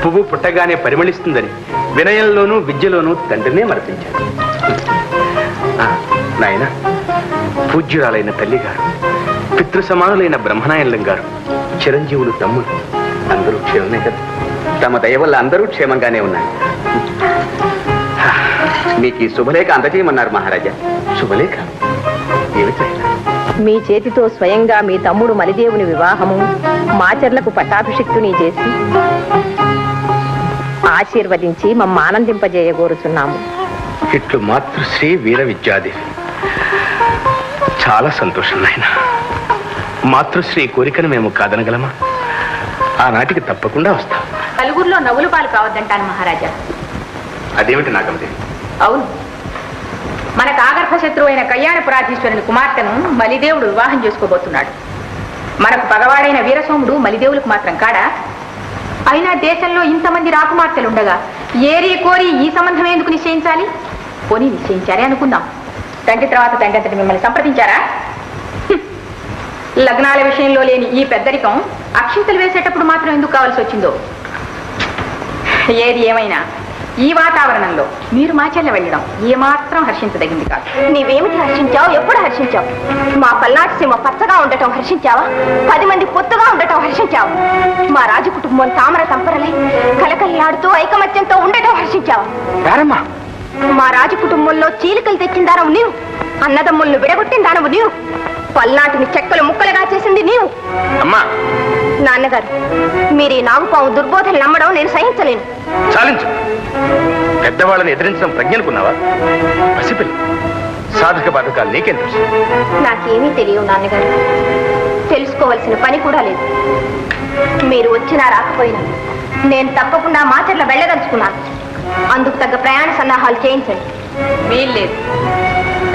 పువ్వు పుట్టగానే పరిమళిస్తుందని వినయంలోనూ విద్యలోనూ తండ్రినే మరపించాడు. నాయన, పూజ్యురాలైన తల్లిగారు, పితృ సమానులైన బ్రహ్మనాయనం గారు, చిరంజీవులు తమ్ముడు అందరూ క్షేమమే కదా? తమ దయ వల్ల అందరూ క్షేమంగానే ఉన్నారు. మీకు ఈ శుభలేఖ అందజేయమన్నారు మహారాజా. శుభలేఖ ఏమిటైనా? మీ చేతితో స్వయంగా మీ తమ్ముడు మలిదేవుని వివాహము, మాచర్లకు పట్టాభిషిక్తుని చేసి ఆశీర్వదించి మమ్మ ఆనందింపజేయగోరుచున్నాము. ఇట్లు మాతృశ్రీ వీర విద్యాదేవి. చాలా సంతోషం నాయన. మాతృశ్రీ కోరికను మేము కాదనగలమా? ఆనాటికి తప్పకుండా వస్తాం. నలుగురిలో నవ్వులు పాలు కావద్దంటాను మహారాజా. అదేమిటి నాగమది? అవును, మన కాగర్భ శత్రువు అయిన కళ్యాణపురాధీశ్వరుని కుమార్తెను మలిదేవుడు వివాహం చేసుకోబోతున్నాడు. మనకు పగవాడైన వీరసోముడు మలిదేవులకు మాత్రం కాడా? అయినా దేశంలో ఇంతమంది రాకుమార్తెలుండగా ఏరి కోరి ఈ సంబంధం ఎందుకు నిశ్చయించాలి? పోనీ నిశ్చయించారే అనుకుందాం. తండ్రి తర్వాత తండ్రి అంతటి మిమ్మల్ని సంప్రదించారా? లగ్నాల విషయంలో లేని ఈ పెద్దరికం అక్షింతలు వేసేటప్పుడు మాత్రం ఎందుకు కావాల్సి వచ్చిందో. ఏది ఏమైనా ఈ వాతావరణంలో మీరు మాచెల్ల వెళ్ళడం ఏమాత్రం హర్షించదగింది కాదు. నీవేమిటి హర్షించావు? ఎప్పుడు హర్షించావు? మా పల్నాటి సీమ పచ్చగా ఉండటం హర్షించావా? 10 మంది పొత్తుగా ఉండటం హర్షించావా? మా రాజు కుటుంబం తామర తంపరలై కలకల్లాడుతూ ఐకమత్యంతో ఉండటం హర్షించావా? మా రాజు కుటుంబంలో చీలికలు తెచ్చిన దానవు నీవు, అన్నదమ్ములను విడగొట్టిన దానవు నీవు, పల్నాటిని చెక్కలు ముక్కలుగా చేసింది నీవు. అమ్మా నాన్నగారు, మీరు ఈ నాగుపాము దుర్బోధన నమ్మడం నేను సహించలేను. చాలించు. పెద్దవాళ్ళని ఎదిరించడం ప్రజ్ఞనుకున్నావా? పసిపిల్ల సాధక బాధకాలు నీకేం తెలుసు? నాకేమీ తెలియవు నాన్నగారు. తెలుసుకోవలసిన పని కూడా లేదు. మీరు వచ్చినా రాకపోయినా నేను తప్పకుండా మాచర్ల వెళ్ళదలుచుకున్నాను. అందుకు తగ్గ ప్రయాణ సన్నాహాలు చేయించండి. వీల్లేదు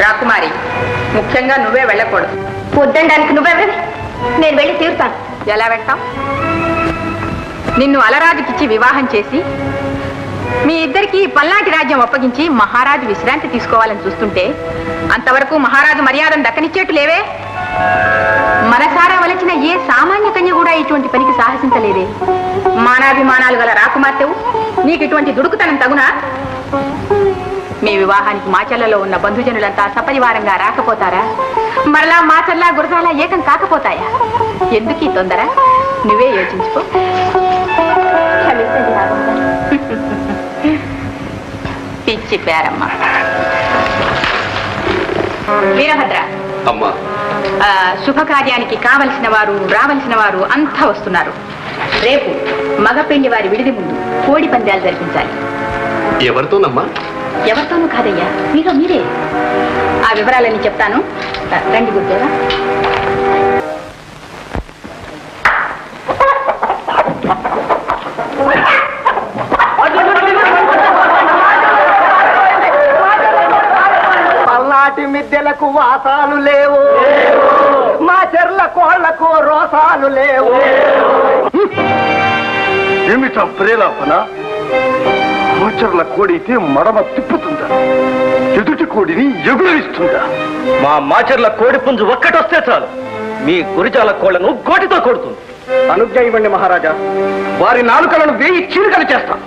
రాకుమారి, ముఖ్యంగా నువ్వే వెళ్ళకూడదు. వద్దనడానికి నువ్వెవరివి? నేను వెళ్ళి తీరుతాను. ఎలా వెళ్తాం? నిన్ను అలరాజుకిచ్చి వివాహం చేసి మీ ఇద్దరికి పల్నాటి రాజ్యం అప్పగించి మహారాజు విశ్రాంతి తీసుకోవాలని చూస్తుంటే అంతవరకు మహారాజు మర్యాదను దక్కనిచ్చేట్టు లేవే. మనసారా వలచిన ఏ సామాన్య కన్య కూడా ఇటువంటి పనికి సాహసించలేదే. మానాభిమానాలు గల రాకుమార్తెవు నీకు ఇటువంటి దుడుకుతనం తగునా? మీ వివాహానికి మాచర్లలో ఉన్న బంధుజనులంతా సపరివారంగా రాకపోతారా? మరలా మాచర్లా గురజాలా ఏకం కాకపోతాయా? ఎందుకు ఈ తొందర? నువ్వే యోచించుకో. క్షమించండి నాగమ్మ. పిచ్చి పేరమ్మ. వీరభద్ర, అమ్మా, శుభకార్యానికి కావలసిన వారు రావలసిన వారు అంతా వస్తున్నారు. రేపు మగపెళ్లి వారి విడిది ముందు కోడి పందాలు జరిపించాలి. ఎవరితోనమ్మా? ఎవరితోనూ కాదయ్యా, మీరే. ఆ వివరాలన్నీ చెప్తాను, రండి గుర్తేరా. పల్నాటి మిద్దెలకు వాసాలు లేవు, మా చెర్ల కోళ్లకు రోసాలు లేవు. ఏమిటా ప్రేలాపన? మాచర్ల కోడైతే మడమ తిప్పుతుందా? ఎదుటి కోడిని ఎగురవిస్తుందా? మా మాచర్ల కోడి పుంజు ఒక్కటొస్తే చాలు మీ గురిజాల కోళ్లను గోటితో కొడుతుంది. అనుజ్ఞ ఇవ్వండి మహారాజా, వారి నాలుకలను వేయి చీలికలు చేస్తాం.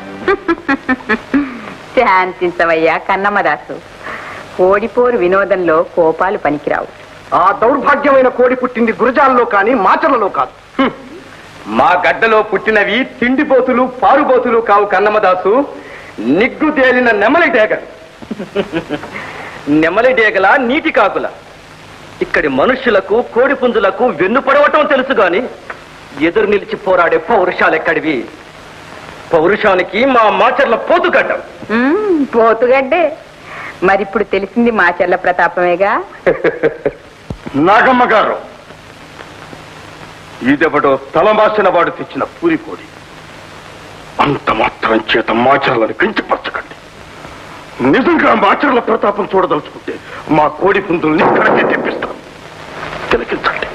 శాంతించవయ్యా కన్నమ్మదాసు. కోడిపోరు వినోదంలో కోపాలు పనికిరావు. ఆ దౌర్భాగ్యమైన కోడి పుట్టింది గురజాలలో కాని మాచర్లలో కాదు. మా గడ్డలో పుట్టినవి తిండిపోతులు పారుబోతులు కావు కన్నమ్మదాసు, నిగ్గు తేలిన నెమలి డేగలు. నెమలి డేగల నీటి కాకుల. ఇక్కడి మనుష్యులకు కోడి పుంజులకు వెన్ను పడవటం తెలుసు గాని ఎదురు నిలిచి పోరాడే పౌరుషాలెక్కడివి? పౌరుషానికి మా మాచర్ల పోతుగడ్డం. పోతుగడ్డే. మరిప్పుడు తెలిసింది మాచర్ల ప్రతాపమేగా. నాగమ్మ గారు, ఇదెవడో తలమాసిన వాడు తెచ్చిన పూరిపోడి. అంత మాత్రం చేత మాచర్లను కించపరచకండి. నిజంగా మాచర్ల ప్రతాపం చూడదలుచుకుంటే మా కోడి పుంజుల్ని ఇక్కడికే తెప్పిస్తాం. తిలకించండి.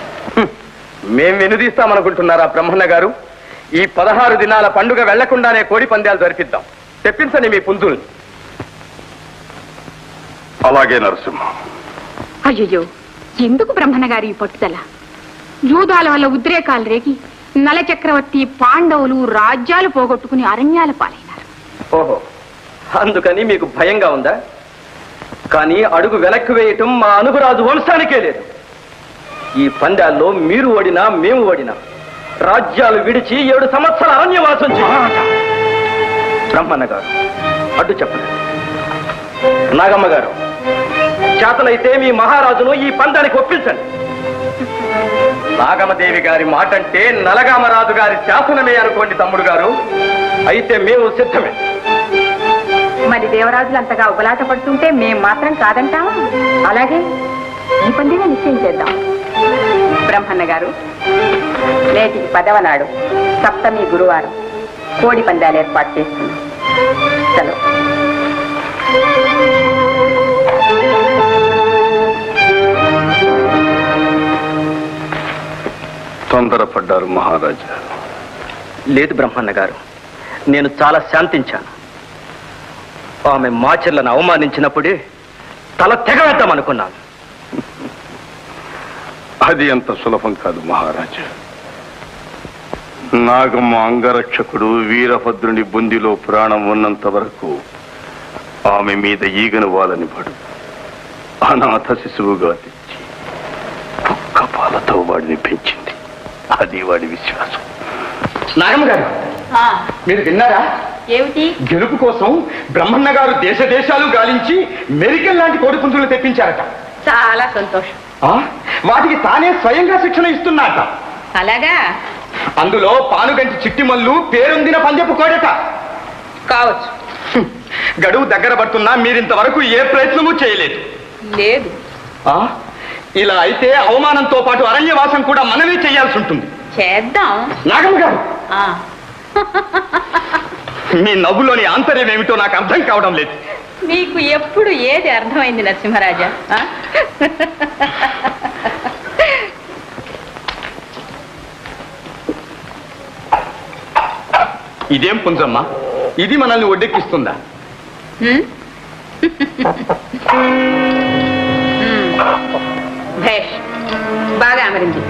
మేం వెనుదీస్తామనుకుంటున్నారా బ్రహ్మన్న గారు? ఈ 16 దినాల పండుగ వెళ్లకుండానే కోడి పందాలు జరిపిద్దాం. తెప్పించండి మీ పుంజుల్ని. అలాగే నరసింహ. అయ్యో, ఎందుకు బ్రహ్మణ గారి ఈ పట్టుదల? జూదాల వల్ల ఉద్రేకాలు రేగి నల చక్రవర్తి పాండవులు రాజ్యాలు పోగొట్టుకుని అరణ్యాల పాలైనారు. ఓహో, అందుకని మీకు భయంగా ఉందా? కానీ అడుగు వెనక్కి వేయటం మా అనుగురాజు వంశానికే లేదు. ఈ పందాల్లో మీరు ఓడినా మేము ఓడినా రాజ్యాలు విడిచి 7 సంవత్సరాల అరణ్యవాసం చేయాలి. బ్రహ్మన్న గారు అడ్డు చెప్పండి. నాగమ్మ గారు, చేతలైతే మీ మహారాజును ఈ పందానికి ఒప్పించండి. నాగమదేవి గారి మాటంటే నలగామరాజు గారి శాసనమే అనుకోండి తమ్ముడు గారు. అయితే మేము సిద్ధమే. మరి దేవరాజులు అంతగా ఉబలాట పడుతుంటే మేం మాత్రం కాదంటావా? అలాగే ఈ పందిగా నిశ్చయం చేద్దాం. బ్రహ్మన్న గారు, నేటికి 10వ నాడు సప్తమి గురువారం కోడి పందాలు ఏర్పాటు చేస్తున్నాం. చలో. తొందరపడ్డారు మహారాజా. లేదు బ్రహ్మన్న గారు, నేను చాలా శాంతించాను. ఆమె మాచర్లను అవమానించినప్పుడే తల తెగవేద్దామనుకున్నాను. అది అంత సులభం కాదు మహారాజా. నాగమ్మ అంగరక్షకుడు వీరభద్రుని బుందిలో ప్రాణం ఉన్నంత వరకు ఆమె మీద ఈగను వాలని పడు అనాథ శిశువుగా తెచ్చి కుక్క పాలతో వాడిని పెంచింది. అది వాడి విశ్వాసం. నాగమ్మ గారు, మీరు విన్నారా? ఏమిటి? గెలుపు కోసం బ్రహ్మన్న గారు దేశ దేశాలు గాలించి మెరికల్ లాంటి కోడి పుంజులు తెప్పించారట. చాలా సంతోషం. వాటికి తానే స్వయంగా శిక్షణ ఇస్తున్నారట. అలాగా? అందులో పానుగంటి చిట్టిమల్లు పేరొందిన పందెపు కోడట. కావచ్చు. గడువు దగ్గర పడుతున్నా మీరింతవరకు ఏ ప్రయత్నమూ చేయలేదు. లేదు. ఇలా అయితే అవమానంతో పాటు అరణ్యవాసం కూడా మనమే చేయాల్సి ఉంటుంది. చేద్దాం. నాగమ్మ గారు, మీ నవ్వులోని ఆంతర్యం ఏమిటో నాకు అర్థం కావడం లేదు. మీకు ఎప్పుడు ఏది అర్థమైంది నరసింహరాజా? ఇదేం పుంజమ్మ, ఇది మనల్ని ఒడ్డెక్కిస్తుందా? భేష్, బాగా అమరింది.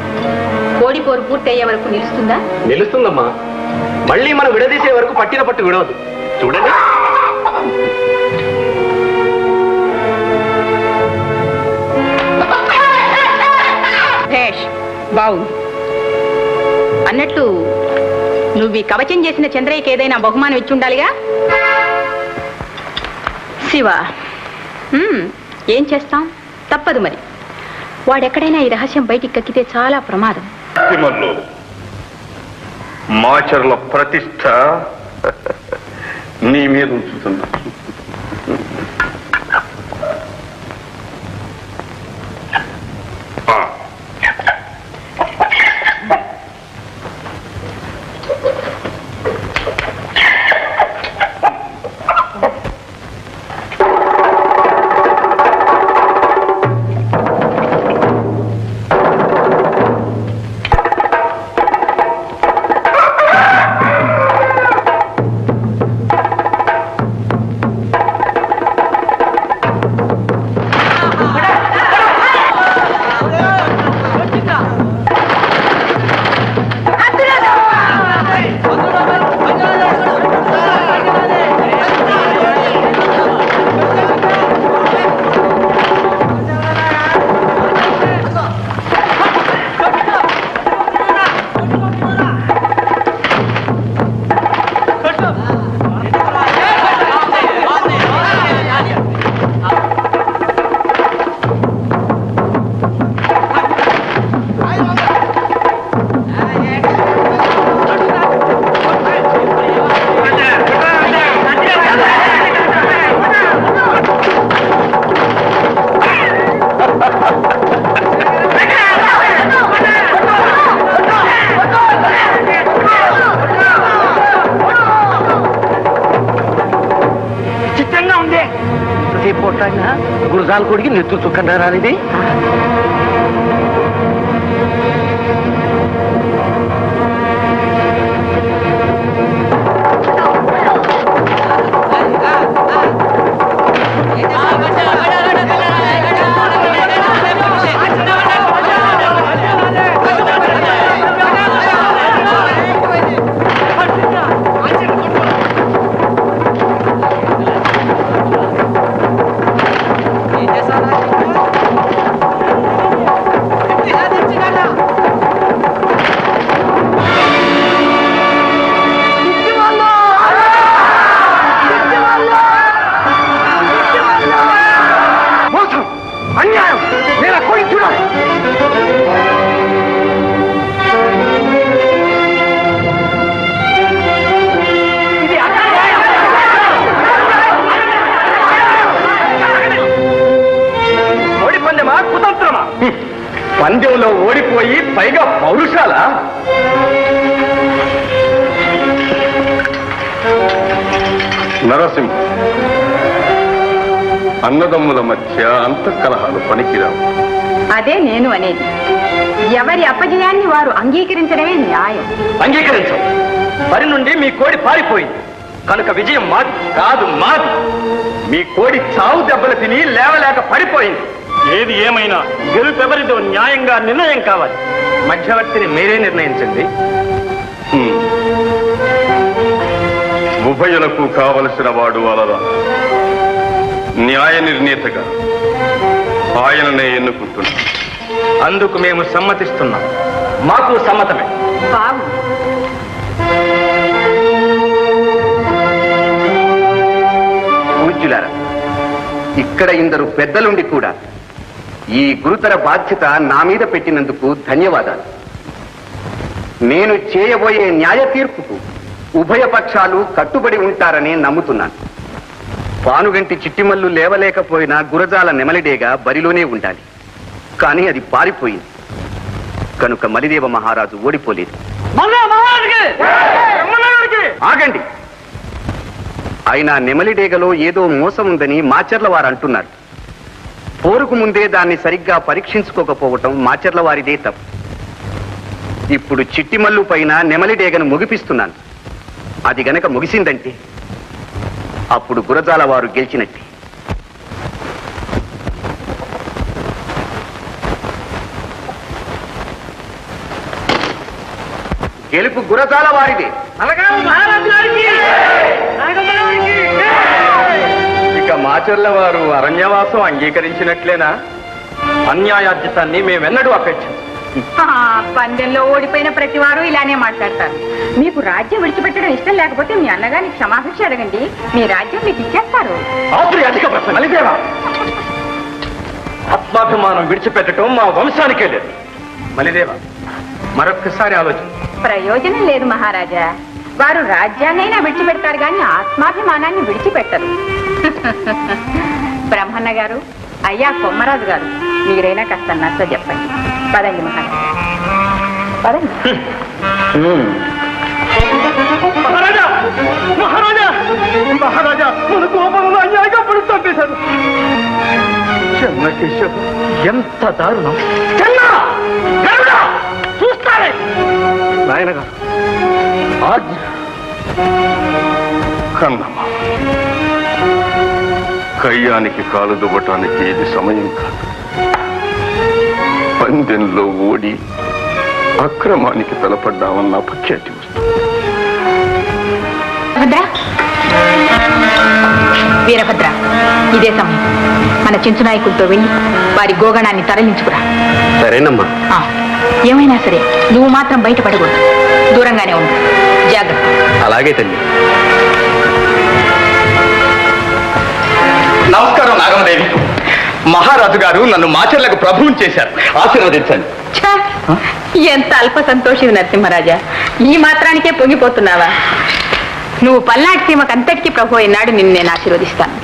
కోడి పోరు పూర్తి అయ్యే వరకు నిలుస్తుందా? నిలుస్తుందమ్మా. మళ్ళీ మనం విడదీసే వరకు పట్టిన పట్టు విడవదు. చూడండి. భేష్, బాగుంది. అన్నట్లు నువ్వు ఈ కవచం చేసిన చంద్రయ్యకి ఏదైనా బహుమానం ఇచ్చి ఉండాలిగా? శివ, ఏం చేస్తాం, తప్పదు. మరి వాడెక్కడైనా ఈ రహస్యం బయటికి కక్కితే చాలా ప్రమాదం. మాచర్ల ప్రతిష్ట నీ మీద ఉంచుతున్నా. గురజాల కొడికి నెత్తు చుక్కన్నారానిది పందెంలో ఓడిపోయి పైగా పౌరుషాల నరసింహ, అన్నదమ్ముల మధ్య అంతఃకలహాలు పనికిరావు. అదే నేను అనేది. ఎవరి అపజయాన్ని వారు అంగీకరించడమే న్యాయం. అంగీకరించం. బరి నుండి మీ కోడి పారిపోయింది కనుక విజయం మాది కాదు మాది. మీ కోడి చావు దెబ్బలు తిని లేవలేక పడిపోయింది. ఏది ఏమైనా గెలుపెవరిదో న్యాయంగా నిర్ణయం కావాలి. మధ్యవర్తిని మీరే నిర్ణయించండి. ఉభయులకు కావలసిన వాడు అలరా న్యాయ నిర్ణేతగా ఆయననే ఎన్నుకుంటున్నాం. అందుకు మేము సమ్మతిస్తున్నాం. మాకు సమ్మతమే. బాగు పూజ్యులారా, ఇక్కడ ఇందరు పెద్దలుండి కూడా ఈ గురుతర బాధ్యత నా మీద పెట్టినందుకు ధన్యవాదాలు. నేను చేయబోయే న్యాయ తీర్పుకు ఉభయ పక్షాలు కట్టుబడి ఉంటారని నమ్ముతున్నాను. పానుగంటి చిట్టిమల్లు లేవలేకపోయినా గురజాల నెమలిడేగా బరిలోనే ఉండాలి. కానీ అది పారిపోయింది కనుక మలిదేవ మహారాజు ఓడిపోలేదు. ఆగండి. అయినా నెమలిడేగలో ఏదో మోసం ఉందని మాచర్ల వారు అంటున్నారు. పోరుకు ముందే దాన్ని సరిగ్గా పరీక్షించుకోకపోవటం మాచర్ల వారిదే తప్పు. ఇప్పుడు చిట్టిమల్లు పైన నెమలిడేగను ముగిపిస్తున్నాను. అది గనక ముగిసిందంటే అప్పుడు గురజాల వారు గెలిచినట్టే. గెలుపు గురజాల వారిదే. ఇక మాచర్ల వారు అరణ్యవాసం అంగీకరించినట్లేనా? అన్యాయార్జితాన్ని మేమెన్నడూ అపేక్షించాం. పందెంలో ఓడిపోయిన ప్రతి వారు ఇలానే మాట్లాడతారు. మీకు రాజ్యం విడిచిపెట్టడం ఇష్టం లేకపోతే మీ అన్నగారికి క్షమాభిక్ష అడగండి. మీ రాజ్యం మీకు ఇచ్చేస్తారు. ఆత్మాభిమానం విడిచిపెట్టడం మా వంశానికే లేదు. మలిదేవ, మరొక్కసారి ఆలోచన. ప్రయోజనం లేదు మహారాజా. వారు రాజ్యాన్నైనా విడిచిపెడతారు కానీ ఆత్మాభిమానాన్ని విడిచిపెట్టరు. బ్రహ్మన్న గారు, అయ్యా కొమ్మరాజు గారు, మీరైనా కాస్త నచ్చ చెప్పండి. పదండి మహారాజా, పదండి. మహారాజా మహారాజా మహారాజా మన కోపంలో అన్యాయంగా పడుతుంటారు. ఎంత దారుణం! చూస్తారే నాయన గారు, కన్నమ్మ, కయ్యానికి కాలు దువ్వటానికి ఇది సమయం కాదు. పందెంలో ఓడి అక్రమానికి తలపడ్డామన్న అపఖ్యాతి వస్తుంది. వీరభద్ర, ఇదే సమయం. మన చెంచు నాయకులతో వెళ్ళి వారి గోగణాన్ని తరలించుకురా. సరేనమ్మా. ఏమైనా సరే నువ్వు మాత్రం బయటపడకూడదు. దూరంగానే ఉండు. జాగ్రత్త. అలాగే తల్లి. నమస్కారం నాగమదేవి. మహారాజు గారు నన్ను మాచర్లకు ప్రభువుని చేశారు. ఆశీర్వదించండి. ఎంత అల్ప సంతోషి నరసింహరాజా. ఈ మాత్రానికే పొంగిపోతున్నావా? నువ్వు పల్నాటి సీమకు అంతటికీ ప్రభు అయినాడు. నిన్ను నేను ఆశీర్వదిస్తాను.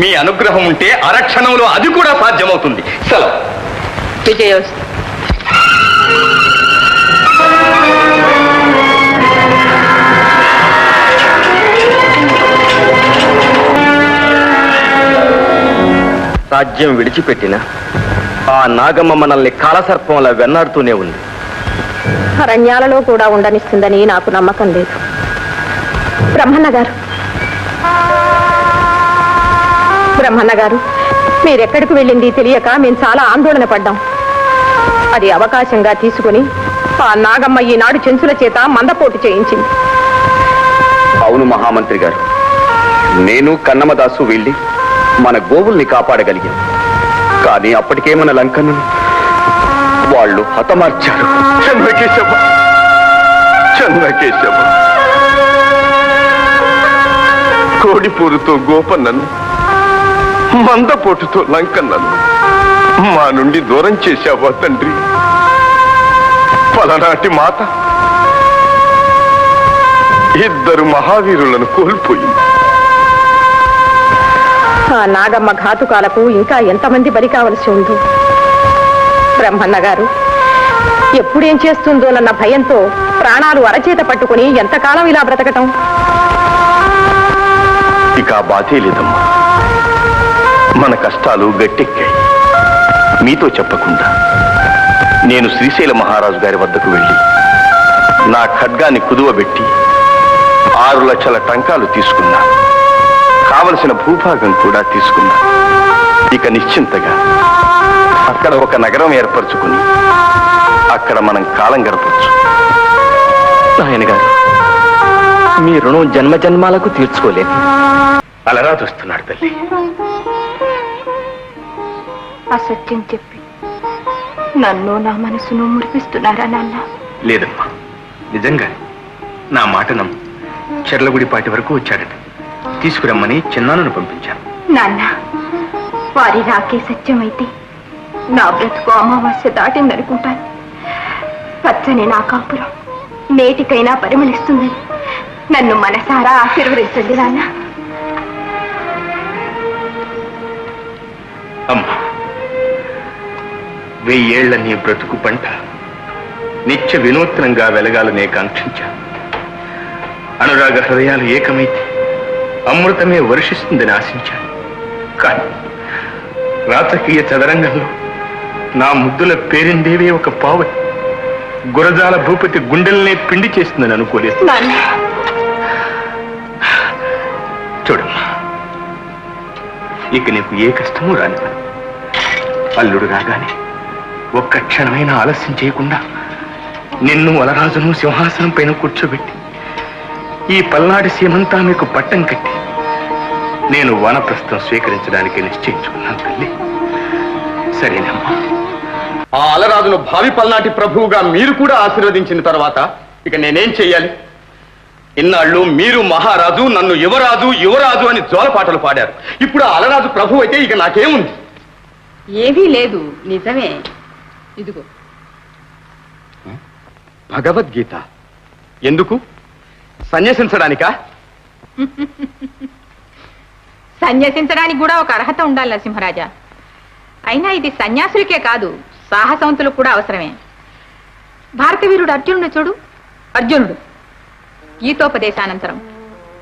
మీ అనుగ్రహం ఉంటే అరక్షణంలో అది కూడా సాధ్యమవుతుంది. సెలవు. విజయోస్తు. రాజ్యం విడిచిపెట్టిన ఆ నాగమ్మ మనల్ని కాలసర్పంలా వెన్నాడుతూనే ఉంది. అరణ్యాలలో కూడా ఉండనిస్తుందని నాకు నమ్మకం లేదు. బ్రహ్మన్న గారు మీరెక్కడికి వెళ్ళింది తెలియక మేము చాలా ఆందోళన పడ్డాం. అది అవకాశంగా తీసుకుని ఆ నాగమ్మ ఈనాడు చెంచుల చేత మందపోటు చేయించింది. అవును మహామంత్రి గారు, నేను కన్నమదాసు వెళ్ళి మన గోవుల్ని కాపాడగలిగాం. కానీ అప్పటికే మన లంకను వాళ్ళు హతమార్చారు. చెన్నకేశవ, చెన్నకేశవ, కోడిపూరుతో గోపన్నను, మందపోటుతో లంకన్నను మా నుండి దూరం చేశావా తండ్రి? పలనాటి మాత ఇద్దరు మహావీరులను కోల్పోయింది. ఆ నాగమ్మ ఘాతుకాలకు ఇంకా ఎంతమంది బలి కావలసి ఉందో. బ్రహ్మన్న గారు ఎప్పుడేం చేస్తుందోనన్న భయంతో ప్రాణాలు అరచేత పట్టుకుని ఎంతకాలం ఇలా బ్రతకటం? ఇక ఆ బాధే లేదమ్మా. మన కష్టాలు గట్టెక్కాయి. మీతో చెప్పకుండా నేను శ్రీశైల మహారాజు గారి వద్దకు వెళ్ళి నా ఖడ్గాన్ని కుదువబెట్టి 6 లక్షల టంకాలు తీసుకున్నా. కావలసిన భూభాగం కూడా తీసుకున్నా. ఇక నిశ్చింతగా అక్కడ ఒక నగరం ఏర్పరచుకుని అక్కడ మనం కాలం గడపచ్చు. నాయన గారు, మీ రుణం జన్మ జన్మాలకు తీర్చుకోలేదు. అలరాజు వస్తున్నాడు తల్లి. అసత్యం చెప్పి నన్ను నా మనసును మురిపిస్తున్నారా నాన్న? లేదమ్మా, నిజంగా నా మాట నమ్ము. చెర్లగుడిపాటి వరకు వచ్చాడట. తీసుకురమ్మని చిన్నాను పంపించాను. నాన్న, వారి రాకే సత్యమైతే నా బ్రతుకు అమావాస్య దాటిందనుకుంటాను. పచ్చని నా కాపురం నేటికైనా పరిమళిస్తుందని నన్ను మనసారా ఆశీర్వదించండి నాన్న. అమ్మా, 1000 ఏళ్ల నీ బ్రతుకు పంట నిత్య వినూత్నంగా వెలగాలనే కాంక్షించాను. అనురాగ హృదయాలు ఏకమైతే అమృతమే వర్షిస్తుందని ఆశించాను. కానీ రాజకీయ చదరంగంలో నా ముద్దుల పేరిందేవే ఒక పావతి గురజాల భూపతి గుండెల్నే పిండి చేస్తుందని అనుకోలేదు. చూడమ్మా, ఇక నీకు ఏ కష్టమూ రానివ్వను. అల్లుడు రాగానే ఒక్క క్షణమైనా ఆలస్యం చేయకుండా నిన్ను అలరాజును సింహాసనం పైన కూర్చోబెట్టి ఈ పల్నాడు సీమంతా మీకు పట్టం కట్టి నేను వానప్రస్థం స్వీకరించడానికి నిశ్చయించుకున్నాను తల్లి. సరేనమ్మా. ఆ అలరాజును భావి పల్నాటి ప్రభువుగా మీరు కూడా ఆశీర్వదించిన తర్వాత ఇక నేనేం చెయ్యాలి? ఇన్నాళ్ళు మీరు మహారాజు, నన్ను యువరాజు యువరాజు అని జోలపాటలు పాడారు. ఇప్పుడు ఆ అలరాజు ప్రభు అయితే ఇక నాకేముంది? ఏమీ లేదు, నిజమే. ఇదిగో భగవద్గీత. ఎందుకు? సన్యసించడానికా? సన్యసించడానికి కూడా ఒక అర్హత ఉండాలి నరసింహరాజా. అయినా ఇది సన్యాసులకే కాదు, సాహసవంతులకు కూడా అవసరమే. భారతవీరుడు అర్జునుడు చూడు. అర్జునుడు గీతోపదేశానంతరం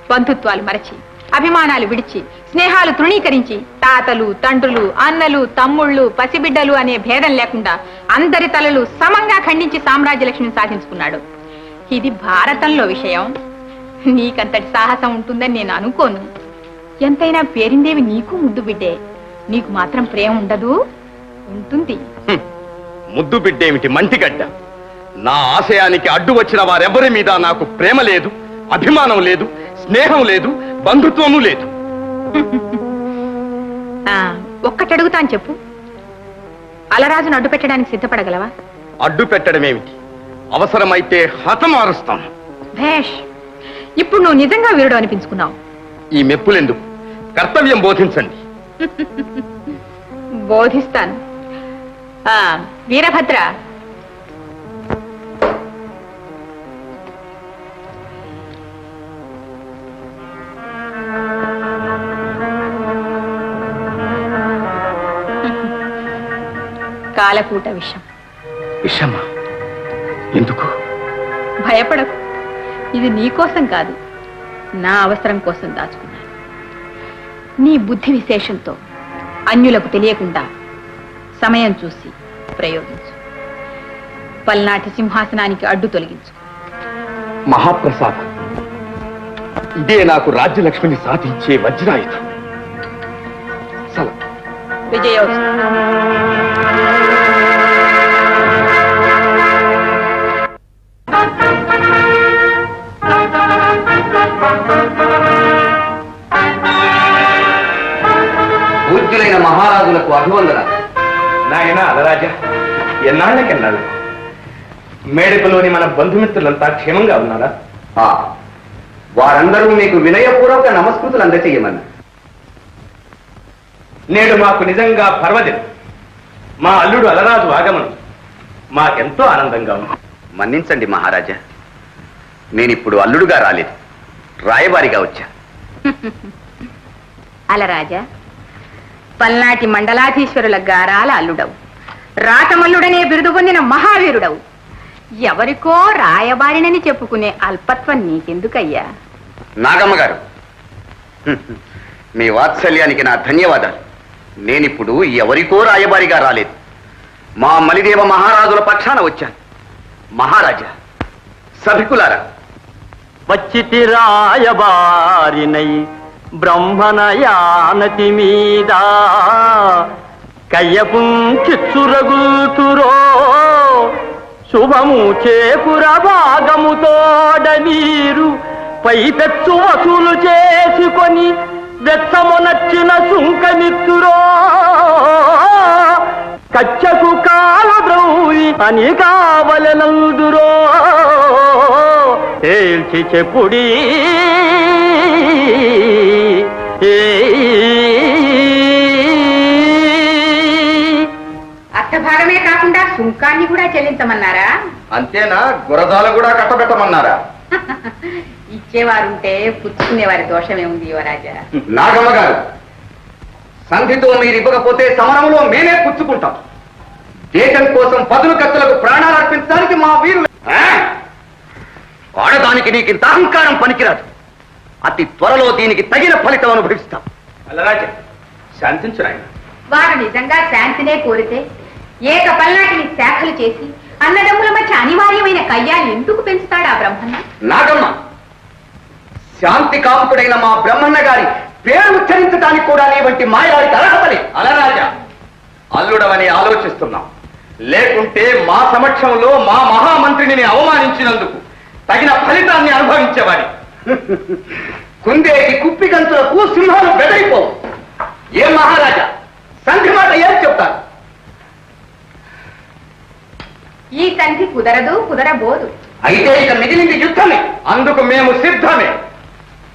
బంధుత్వాలు మరచి, అభిమానాలు విడిచి, స్నేహాలు తృణీకరించి తాతలు, తండ్రులు, అన్నలు, తమ్ముళ్ళు, పసిబిడ్డలు అనే భేదం లేకుండా అందరి తలలు సమంగా ఖండించి సామ్రాజ్యలక్ష్మిని సాధించుకున్నాడు. ఇది భారతంలో విషయం. నీకంతటి సాహసం ఉంటుందని నేను అనుకోను. ఎంతైనా పేరిందేవి నీకు ముద్దు బిడ్డే. నీకు మాత్రం ప్రేమ ఉండదు? ఉంటుంది. ముద్దు బిడ్డేమిటి, మంటిగడ్డ. నా ఆశయానికి అడ్డు వచ్చిన వారెవరి మీద నాకు ప్రేమ లేదు, అభిమానం లేదు, స్నేహం లేదు, బంధుత్వము లేదు. ఒక్కటి అడుగుతాను, చెప్పు. అలరాజును అడ్డు పెట్టడానికి సిద్ధపడగలవా? అడ్డు పెట్టడమేమిటి, అవసరమైతే హతమారుస్తాం. భేష్, ఇప్పుడు నువ్వు నిజంగా వీరుడు అనిపించుకున్నావు. ఈ మెప్పులెందుకు? కర్తవ్యం బోధించండి. బోధిస్తాను. వీరభద్ర, కాలకూట విషం. విషమా? ఎందుకు? భయపడకు. ఇది నీకోసం కాదు, నా అవసరం కోసం దాచుకున్నాను. నీ బుద్ధి విశేషంతో అన్యులకు తెలియకుండా సమయం చూసి ప్రయోగించు. పల్నాటి సింహాసనానికి అడ్డు తొలగించు. మహాప్రసాదం, ఇదే నాకు రాజ్యలక్ష్మిని సాధించే వజ్రాయుధం. సెలవు. విజయోస్తు. పూజ్యులైన మహారాజులకు అభివందనాలు. నాయన అలరాజా, ఎన్నాళ్ళకెన్నాళ్ళు మేడకులోని మన బంధుమిత్రులంతా క్షేమంగా ఉన్నారా? వారందరూ మీకు వినయపూర్వక నమస్కృతులు అందచేయమన్నారు. నేడు మాకు నిజంగా పర్వదినం. మా అల్లుడు అలరాజు ఆగమనం మాకెంతో ఆనందంగా ఉంది. మన్నించండి మహారాజా, నేనిప్పుడు అల్లుడుగా రాలేదు, రాయబారిగా వచ్చా. అలరాజా, పల్నాటి మండలాధీశ్వరుల గారాల అల్లుడవు, రాతమల్లుడనే బిరుదు పొందిన మహావీరుడవు. ఎవరికో రాయబారినని చెప్పుకునే అల్పత్వం నీకెందుకయ్యా? నాగమ్మ గారు, మీ వాత్సల్యానికి నా ధన్యవాదాలు. నేనిప్పుడు ఎవరికో రాయబారిగా రాలేదు, మా మలిదేవ మహారాజుల పక్షాన వచ్చాను. మహారాజా, సభికులారా, వచ్చితి రాయబారినై బ్రహ్మణయానతి మీద కయ్యపుంచిచ్చురగుతురో శుభము చేపుర భాగముతోడ మీరు పైపెచ్చు వసూలు చేసుకొని వెచ్చమునచ్చిన సుంకమిత్తురో కచ్చకు కాలద్రౌలి అని కావలనందురో తేల్చి చెప్పుడి. అర్థభాగమే కాకుండా సుంకాన్ని కూడా చెల్లించమన్నారా? అంతేనా, గురజాలు కూడా కట్టబెట్టమన్నారా? ఇచ్చేవారుంటే పుచ్చుకునేవారి దోషమే ఉంది యువరాజా. నాగమ్మ గారు, సంధితో మీరు ఇవ్వకపోతే సమరంలో మేమే పుచ్చుకుంటాం. దేశం కోసం పదులు కత్తులకు ప్రాణాలు అర్పించడానికి మా వీరులు. ఆడదానికి నీకు ఇంత అహంకారం పనికిరాదు. అతి త్వరలో దీనికి తగిన ఫలితం అనుభవిస్తాం. అలరాజా, శాంతించు నాయన. వారు నిజంగా శాంతినే కోరితే ఏక పల్నాటిని శాఖలు చేసి అన్నదమ్ముల మధ్య అనివార్యమైన కయ్యాన్ని ఎందుకు పెంచుతాడు ఆ బ్రహ్మన్న? నాగమ్మ, శాంతి కాపుకుడైన మా బ్రహ్మన్న గారి పేరు ఉచ్చరించడానికి కూడా నీ వంటి మాయాడికి అర్హతలే. అలరాజా, అల్లుడవని ఆలోచిస్తున్నాం. లేకుంటే మా సమక్షంలో మా మహామంత్రిని అవమానించినందుకు తగిన ఫలితాన్ని అనుభవించేవాడి. కుందేటి కుప్పి గంతులకు సింహాలు బెదరిపోవు. ఏం మహారాజా, సంధి మాట ఏం చెప్తారు? ఈ సంధి కుదరదు, కుదరబోదు. అయితే ఇక మిగిలింది యుద్ధమే. అందుకు మేము సిద్ధమే.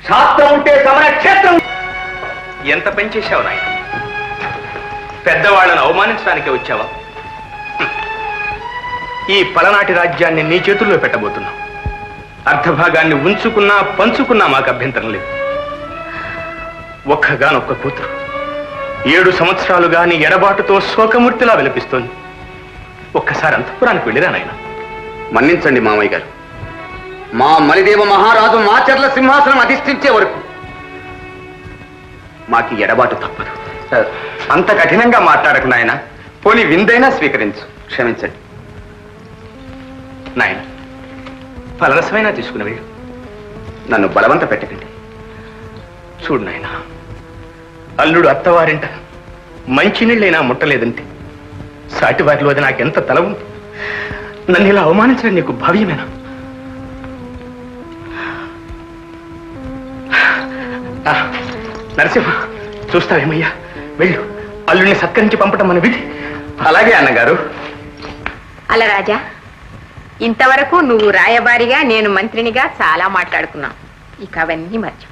శాస్త్రం ఉంటే సమర క్షేత్రం. ఎంత పనిచేశావు నాయన? పెద్దవాళ్ళను అవమానించడానికి వచ్చావా? ఈ పలనాటి రాజ్యాన్ని నీ చేతుల్లో పెట్టబోతున్నావు. అర్ధభాగాన్ని ఉంచుకున్నా పంచుకున్నా మాకు అభ్యంతరం లేదు. ఒక్కగానొక్క కూతురు 7 సంవత్సరాలుగా నీ ఎడబాటుతో శోకమూర్తిలా విలపిస్తోంది. ఒక్కసారి అంతఃపురానికి వెళ్ళిరా నాయన. మన్నించండి మామయ్య గారు, మా మలిదేవ మహారాజు మాచర్ల సింహాసనం అధిష్ఠించే వరకు మాకి ఎడబాటు తప్పదు. అంత కఠినంగా మాట్లాడకు నాయన, పోనీ విందైనా స్వీకరించు. క్షమించండి నాయన, ఫలరసమైనా తీసుకుని వెళ్ళు. నన్ను బలవంత పెట్టకండి. చూడు నాయన, అల్లుడు అత్తవారింట మంచినీళ్ళైనా ముట్టలేదంటే సాటివారిలో అది నాకెంత తల ఉంది. నన్ను ఇలా అవమానించడం నీకు భావ్యమేనా? నరసింహ, చూస్తావేమయ్యా, వెళ్ళు. అల్లుడిని సత్కరించి పంపటం మన విధి. అలాగే అన్నగారు. అలరాజా, ఇంతవరకు నువ్వు రాయబారిగా నేను మంత్రినిగా చాలా మాట్లాడుకున్నాం. ఇక అవన్నీ మర్చిపో.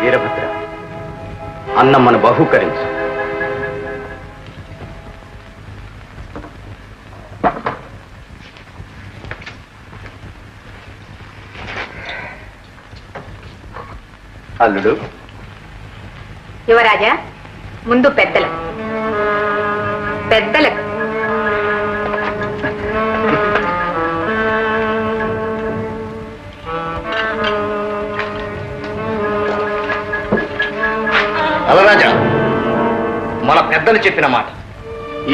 వీరభద్ర, అన్నమ్మను బహూకరించు. అల్లుడు, యువరాజా, ముందు పెద్దలకు పెద్దలకు అలరాజా, మన పెద్దలు చెప్పిన మాట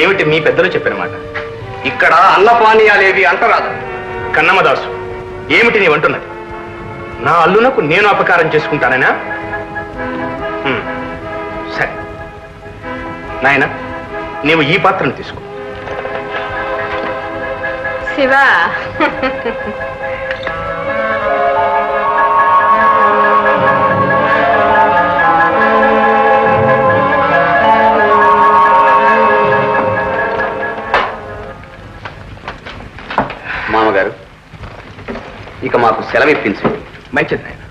ఏమిటి? మీ పెద్దలు చెప్పిన మాట. ఇక్కడ అన్నపానీయాలేవి అంటరాదు. కన్నమదాసు, ఏమిటి నీవంటున్నది? నా అల్లునకు నేను అపకారం చేసుకుంటానేనా? సరే నాయన, నీవు ఈ పాత్రను తీసుకో. శివ, మామగారు, ఇక మాకు సెలవిప్పించు. మంచిది నాయన.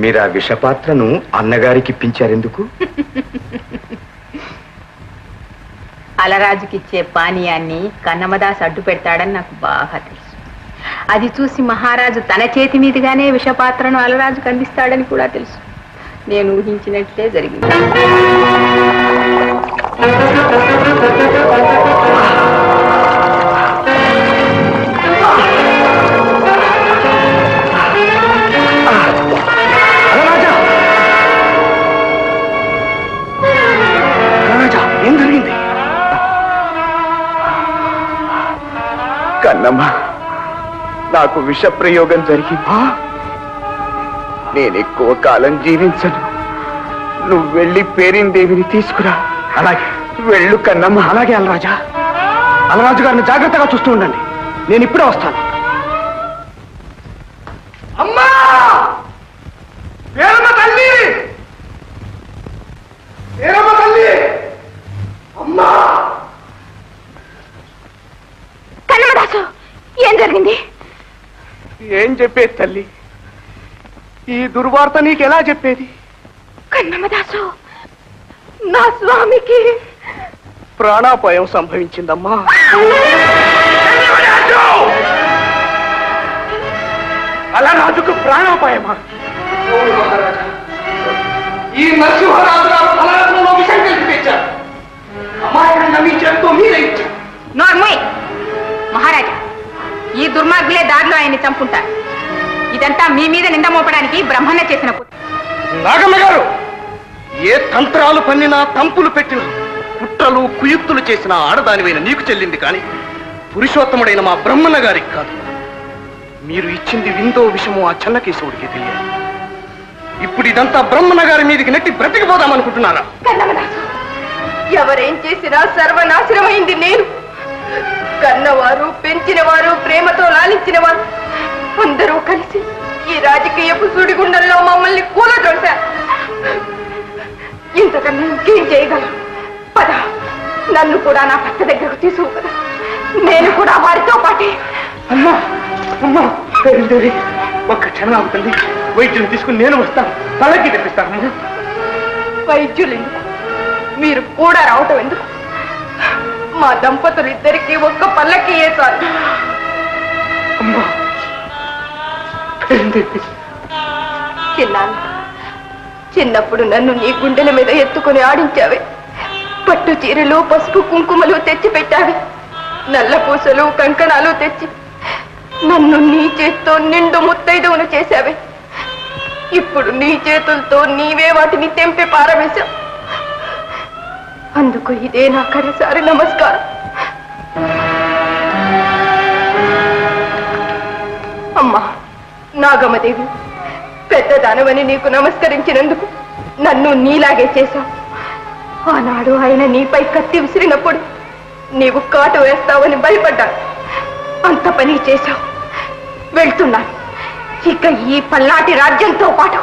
మీరు ఆ విషపాత్రను అన్నగారికి ఇప్పించారెందుకు? అలరాజుకిచ్చే పానీయాన్ని కన్నమదాస్ అడ్డు పెడతాడని నాకు బాగా తెలుసు. అది చూసి మహారాజు తన చేతి మీదుగానే విషపాత్రను అలరాజుకు అందిస్తాడని కూడా తెలుసు. నేను ఊహించినట్లే జరిగింది. ఏం జరిగింది? కన్నమ్మ, నాకు విష ప్రయోగం జరిగింది. నేను ఎక్కువ కాలం జీవించను. నువ్వు వెళ్ళి పేరిందేవిని తీసుకురా. అలాగే వెళ్ళు కన్నమ్మ. అలాగే అలరాజా. అలరాజు గారిని జాగ్రత్తగా చూస్తూ ఉండండి. నేను ఇప్పుడే వస్తాను. అమ్మా! పేరమ్మ తల్లి! పేరమ్మ తల్లి! అమ్మా! కన్నమదాసు, ఏం జరిగింది? ఏం చెప్పేది తల్లి? ఈ దుర్వార్త నీకెలా చెప్పేది? కన్నమదాసు, నా స్వామికి ప్రాణాపాయం సంభవించిందమ్మా. అలరాజుకు ప్రాణాపాయమా? ఈ నరసింహరాజు గారు అలరాజులో విషయం కలిపి తెచ్చారు. అమాయకంగా మీ చేతితో మీరే ఇచ్చారు. నోర్మోయ్! మహారాజా, ఈ దుర్మార్గులే దారిలో ఆయన్ని చంపుంటారు. ఇదంతా మీ మీద నింద మోపడానికి బ్రహ్మన్న చేసిన నాగమ్మ గారు, ఏ తంత్రాలు పన్నినా, తంపులు పెట్టినా, కుట్రలు కుయుక్తులు చేసిన ఆడదానివైన నీకు చెల్లింది కానీ పురుషోత్తముడైన మా బ్రహ్మన్న గారికి కాదు. మీరు ఇచ్చింది విందో విషమో ఆ చెన్నకేశవుడికి తెలియదు. ఇప్పుడు ఇదంతా బ్రహ్మన్న గారి మీదకి నెట్టి బ్రతికిపోదామనుకుంటున్నారా? కన్నమదాసు, ఎవరేం చేసినా సర్వనాశనమైంది నేను. కన్నవారు, పెంచినవారు, ప్రేమతో లాలించిన వారు అందరూ కలిసి ఈ రాజకీయపు సుడిగుండంలో మమ్మల్ని కూలదొంటారు. ఇంతకన్నా ఇంకేం చేయగలం? పద, నన్ను కూడా నా భర్త దగ్గరకు తీసుకు కదా. నేను కూడా వారితో పాటే. అమ్మా, అమ్మా, పేరుదేవి, ఒక్క క్షణం ఆగుతుంది. వైద్యుని తీసుకుని నేను వస్తాను. పల్లకి తెప్పిస్తాను. వైద్యులు ఎందుకు? మీరు కూడా రావటం ఎందుకు? మా దంపతులు ఇద్దరికి ఒక్క పల్లకి చాలు. అమ్మా, పేరుదేవి, చిన్నాను, చిన్నప్పుడు నన్ను నీ గుండెల మీద ఎత్తుకుని ఆడించావే. పట్టు చీరలు, పసుపు కుంకుమలు తెచ్చి పెట్టావి. నల్ల పూసలు, కంకణాలు తెచ్చి నన్ను నీ చేత్తో నిండు ముత్తైదువును చేశావే. ఇప్పుడు నీ చేతులతో నీవే వాటిని తెంపి పారవేశావు. అందుకు ఇదే నా కడసారి నమస్కారం. అమ్మా నాగమదేవి, పెద్దదానవని నీకు నమస్కరించినందుకు నన్ను నీలాగే చేశావు. ఆనాడు ఆయన నీపై కత్తి విసిరినప్పుడు నీవు కాటు వేస్తావని భయపడ్డాను. అంత పని చేశావు. వెళ్తున్నాను. ఇక ఈ పల్నాటి రాజ్యంతో పాటు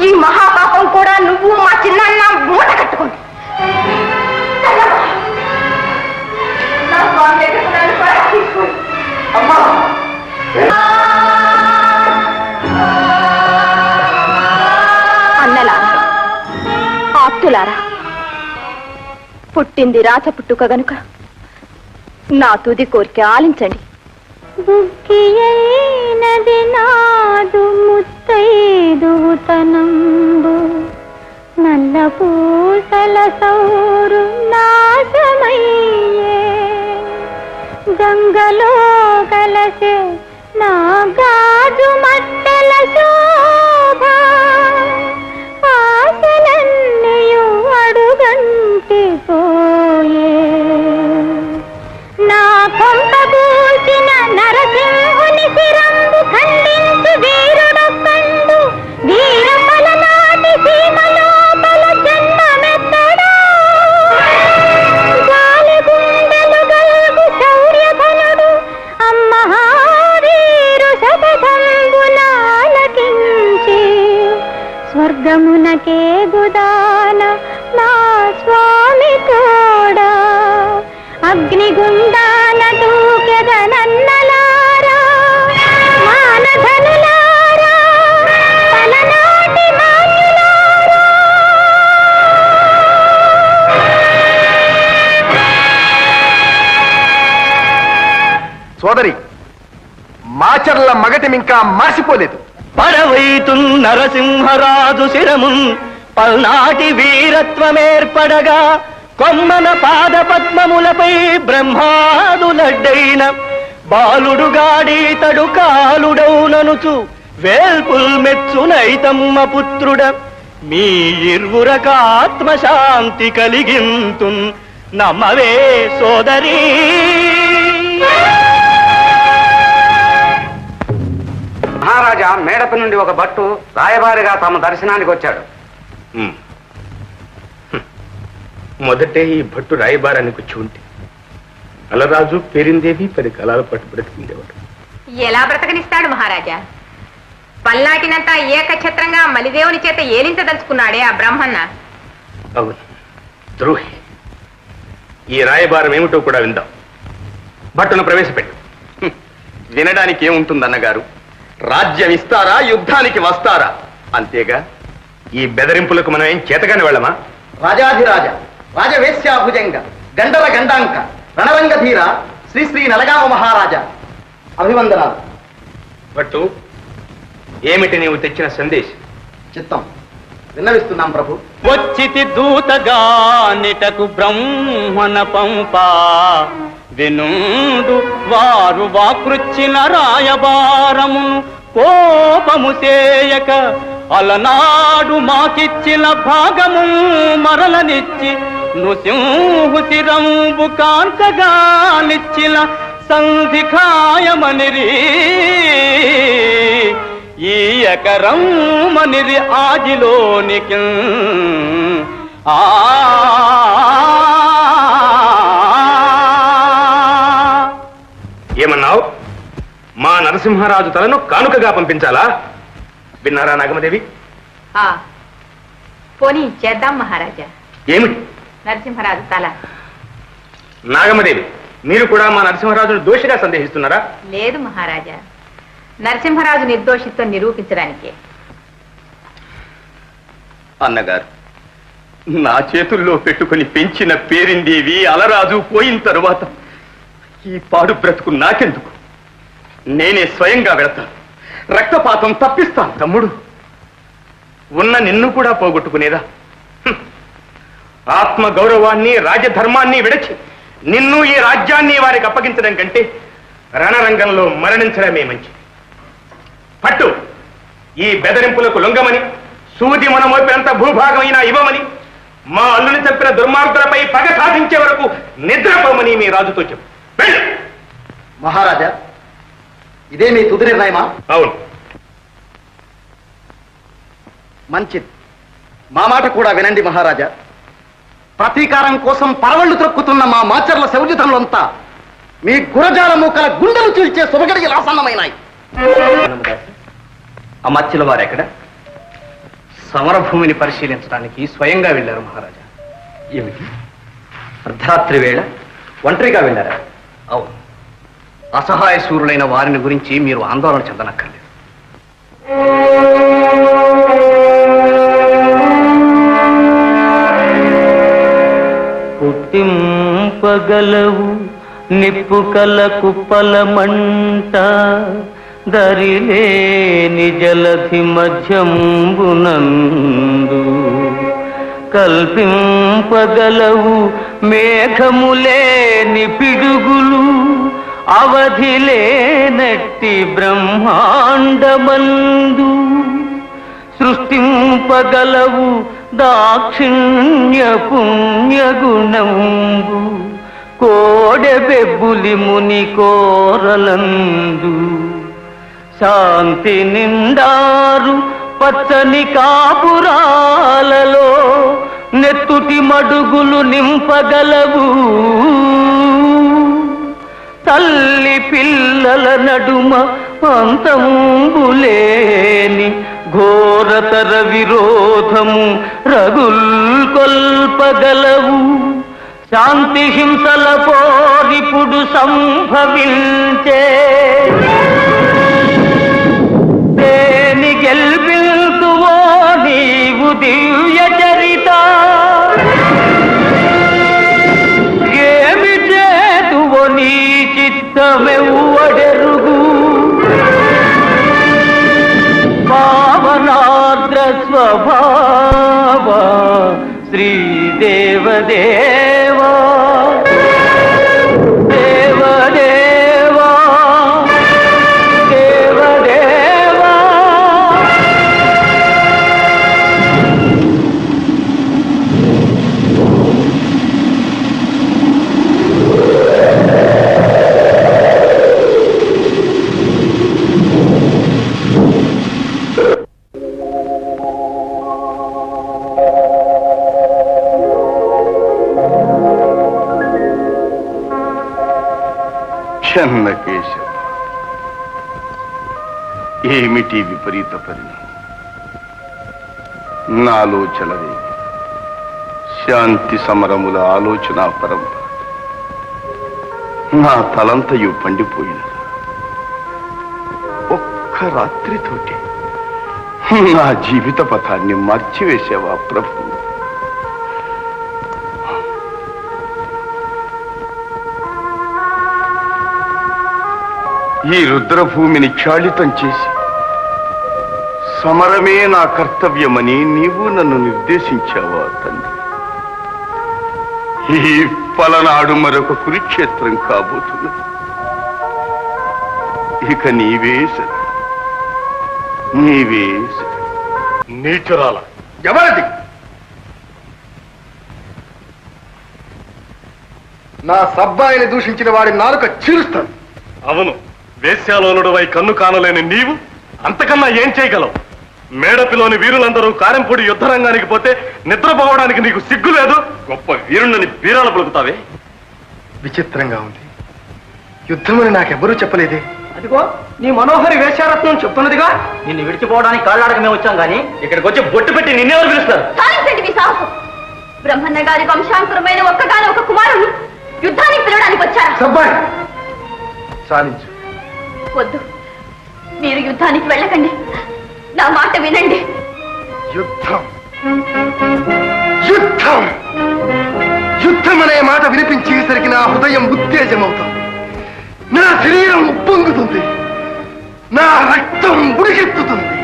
ఈ మహాపాపం కూడా నువ్వు మా చిన్నాన్న మూట కట్టుకోండి. అమ్మా, అన్నలారా, ఆప్తులారా, పుట్టింది రాచ పుట్టుక గనుక నా తుది కోరిక ఆలించండి. బుక్కియైనది నాదు ముత్తైదుతనంబు నల్ల పూసల సౌరు నాశమయ్యే గంగలో కలసే నా గాజు మట్టెల శోభ ఆశలన్నీయు అడుగంటి పోయే నా కొంప కూల్చిన నరసింహుని శిరంబు ఖండించు వీరుడొక్కండు వీర పలనాటి సీమలోపల జన్మమెత్తడా జాలి గుండెలు గల్గు శౌర్యధనుడు అమ్మహావీరు శతధంబునాలకించి స్వర్గమునకే గుదాన నా స్వామి తోడా అగ్నిగుండాన దూకెదనన్నలారా మానధనులారా పలనాటి మాన్యులారా. సోదరి, మాచర్ల మగటిమింకా మార్చిపోలేదు. పడవైతు నరసింహరాజు శిరమున్ పల్నాటి వీరత్వమేర్పడగా కొమ్మన పాద పద్మములపై బ్రహ్మాదులడ్డైన బాలుడుగాడీతడు కాలుడౌననుచు వేల్పుల్ మెచ్చునైతమ్మ పుత్రుడ మీ ఇర్వురకాత్మశాంతి కలిగింతున్ నమ్మవే సోదరీ. మహారాజా మేడప నుండి ఒక భట్టు రాయబారిగా తమ దర్శనానికి వచ్చాడు. మొదటే ఈ భట్టు రాయబారానికి వచ్చి ఉంటే అలరాజు పేరిందేవి 10 కాలాల పాటు బ్రతికిందేవాడు. ఎలా బ్రతకనిస్తాడు మహారాజా? పల్నాటినంతా ఏకఛత్రంగా మలిదేవుని చేత ఏలించదలుచుకున్నాడే ఆ బ్రహ్మన్న. అవును, ద్రోహి. ఈ రాయబారం ఏమిటో కూడా విందాం. భట్టును ప్రవేశపెట్టు. వినడానికి ఏముంటుందన్నగారు? రాజ్యం ఇస్తారా, యుద్ధానికి వస్తారా? అంతేగా. ఈ బెదరింపులకు మనం ఏం చేతగాని వెళ్ళమా? రాజాధిరాజ రాజవేశ్యాభుజంగ గండల గండాంక రణరంగధీర శ్రీ శ్రీ నలగామ మహారాజా అభివందనాలు. భట్టు, ఏమిటి నీవు తెచ్చిన సందేశం? చిత్తం విన్నవిస్తున్నాం ప్రభు. వచ్చితి దూతగా నిటకు బ్రహ్మణ పంపా వినుండు వారు వాకృచ్చిన రాయబారమును కోపము చేయక అలనాడు మాకిచ్చిన భాగము మరలనిచ్చి నృసింహుతిరంబు కాంతగానిచ్చిన సంధి ఖాయమనిరి ఈ ఎకరమ్మనిరి ఆదిలోనికి ఏమన్నావు? మా నరసింహరాజు తలను కానుకగా పంపించాలా? విన్నారా నాగమదేవి? పోనీ చేద్దాం మహారాజా. ఏమిటి? నరసింహరాజు తల. నాగమదేవి, మీరు కూడా మా నరసింహరాజును దోషిగా సందేహిస్తున్నారా? లేదు మహారాజా, నరసింహరాజు నిర్దోషిత్వం నిరూపించడానికే. అన్నగారు, నా చేతుల్లో పెట్టుకుని పెంచిన పేరిందేవి అలరాజు పోయిన తరువాత ఈ పాడు బ్రతుకు నాకెందుకు? నేనే స్వయంగా వెళతాను, రక్తపాతం తప్పిస్తాను. తమ్ముడు, ఉన్న నిన్ను కూడా పోగొట్టుకునేదా? ఆత్మ గౌరవాన్ని రాజధర్మాన్ని విడచి నిన్ను ఈ రాజ్యాన్ని వారికి అప్పగించడం కంటే రణరంగంలో మరణించడమే మంచి. పట్టు, ఈ బెదరింపులకు లొంగమని, సూది మన మోపినంత భూభాగం అయినా ఇవ్వమని, మా అల్లుని చంపిన దుర్మార్గులపై పగ సాధించే వరకు నిద్రపోమని మీ రాజుతో చెప్పు. వెళ్ళు. మహారాజా, ఇదే మీ తుది నిర్ణయమా? అవును. మంచిది. మా మాట కూడా వినండి మహారాజా. ప్రతీకారం కోసం పరవళ్లు త్రొక్కుతున్న మా మాచర్ల శౌర్యతంలంతా మీ గురజాల మూకల గుండెలు చీల్చే సుమగడికి ఆసన్నమైనాయి. అమర్చుల వారెక్కడ? సమరభూమిని పరిశీలించడానికి స్వయంగా వెళ్ళారు మహారాజా. ఏమిటి, అర్ధరాత్రి వేళ ఒంటరిగా వెళ్ళారా? అవును. అసహాయ శూరులైన వారిని గురించి మీరు ఆందోళన చెందనక్కర్లేదు. పుట్టింపగలవు నిప్పు కల కుప్పల మంట దరిలేని జలధి మధ్యంబునందు కల్పింపగలవు మేఘములేని పిడుగులు అవధిలేనట్టి బ్రహ్మాండమందు సృష్టింపగలవు దాక్షిణ్య పుణ్యగుణంబు కోడెబెబ్బులి ముని కోరలందు శాంతి నిండారు పచ్చని కాపురాలలో నెత్తుటి మడుగులు నింపగలవు తల్లి పిల్లల నడుమ అంతంబులేని ఘోరతర విరోధము రగుల్కొల్పగలవు శాంతి హింసల పోరిపుడు సంభవించే దేని గెల్పిల్తువో నీవు దివ్య చరిత ఏమి చేతువో నీ చిత్తమెవ్వడెరుగు పావనాద్ర స్వభావ శ్రీదేవదేవా దేవదేవా దేవదేవా. చెన్నకేశవ, ఏమిటి విపరీత పరిణామం? నాలో చలవే శాంతి సమరముల ఆలోచన పరంపర నా తలంతయు పండిపోయినది. ఒక్క రాత్రితోటి నా జీవిత పథాన్ని మార్చివేసావా ప్రభు? ఈ రుద్రభూమిని క్షాళితం చేసి సమరమే నా కర్తవ్యమని నీవు నన్ను నిర్దేశించావా తండ్రి? ఈ పలనాడు మరొక కురుక్షేత్రం కాబోతున్నది. ఇక నీవే సరి, నీవే సరి. నీచురాల ఎవరిది? నా సబ్బాయిని దూషించిన వాడి నాలుక చీరుస్తాను. అవును, వేశ్యాలోనుడువై కన్ను కానలేని నీవు అంతకన్నా ఏం చేయగలవు? మేడపిలోని వీరులందరూ కారెంపూడి యుద్ధరంగానికి పోతే నిద్రపోవడానికి నీకు సిగ్గు లేదు? గొప్ప వీరుణ్ణి బీరాలు పలుకుతావే. విచిత్రంగా ఉంది. యుద్ధమని నాకెవ్వరూ చెప్పలేదే. అదిగో నీ మనోహరి వేశ్యారత్నం చెప్తున్నదిగా. నిన్ను విడిచిపోవడానికి కాళ్ళాడక మేము వచ్చాం గాని ఇక్కడికి వచ్చి బొట్టు పెట్టి నిన్నెవరు పిలుస్తారు? సాధించండి మీ సాహసం. బ్రహ్మన్న గారి వంశాంకురమైన ఒక్కగాని ఒక కుమారుడు యుద్ధానికి పిలవడానికి వచ్చారా? సబ్బాయి సాధించు. వద్దు, మీరు యుద్ధానికి వెళ్ళకండి. నా మాట వినండి. యుద్ధం యుద్ధం యుద్ధం అనే మాట వినిపించేసరికి నా హృదయం ఉత్తేజమవుతుంది, నా శరీరం ఉప్పొంగుతుంది, నా రక్తం ఉడికెత్తుతుంది.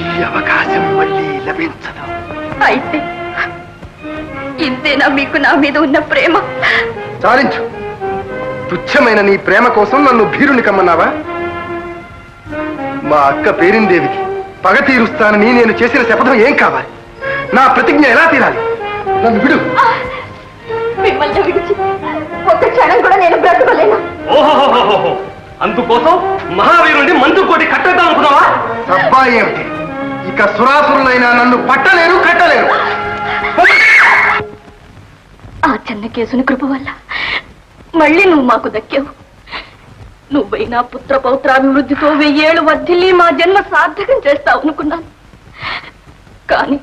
ఈ అవకాశం మళ్ళీ లభించదు. అయితే ఇంతేనా మీకు నా మీద ఉన్న ప్రేమ? సాధించు. తుచ్చమైన నీ ప్రేమ కోసం నన్ను భీరుని కమ్మన్నావా? మా అక్క పేరిందేవికి పగ తీరుస్తానని నేను చేసిన శపథం ఏం కావాలి? నా ప్రతిజ్ఞ ఎలా తీరాలి? నన్ను విడు. మిమ్మల్ని విడిచి ఒక్క క్షణం కూడా నేను బ్రతకలేను. ఓహో, అందుకోసం మహావీరుణ్ణి మందుకోటి కట్టేద్దాం అనుకున్నావా? సబ్బాయి ఏమిటి? ఇక సురాసురులైనా నన్ను పట్టలేరు, కట్టలేరు. ఆ చిన్న కేసుని కృప వల్ల మళ్ళీ నువ్వు మాకు దక్కావు. నువ్వైనా పుత్ర పౌత్రాభివృద్ధితో 1000 ఏళ్ళు వర్ధిల్లి మా జన్మ సార్థకం చేస్తావు అనుకున్నాను. కానీ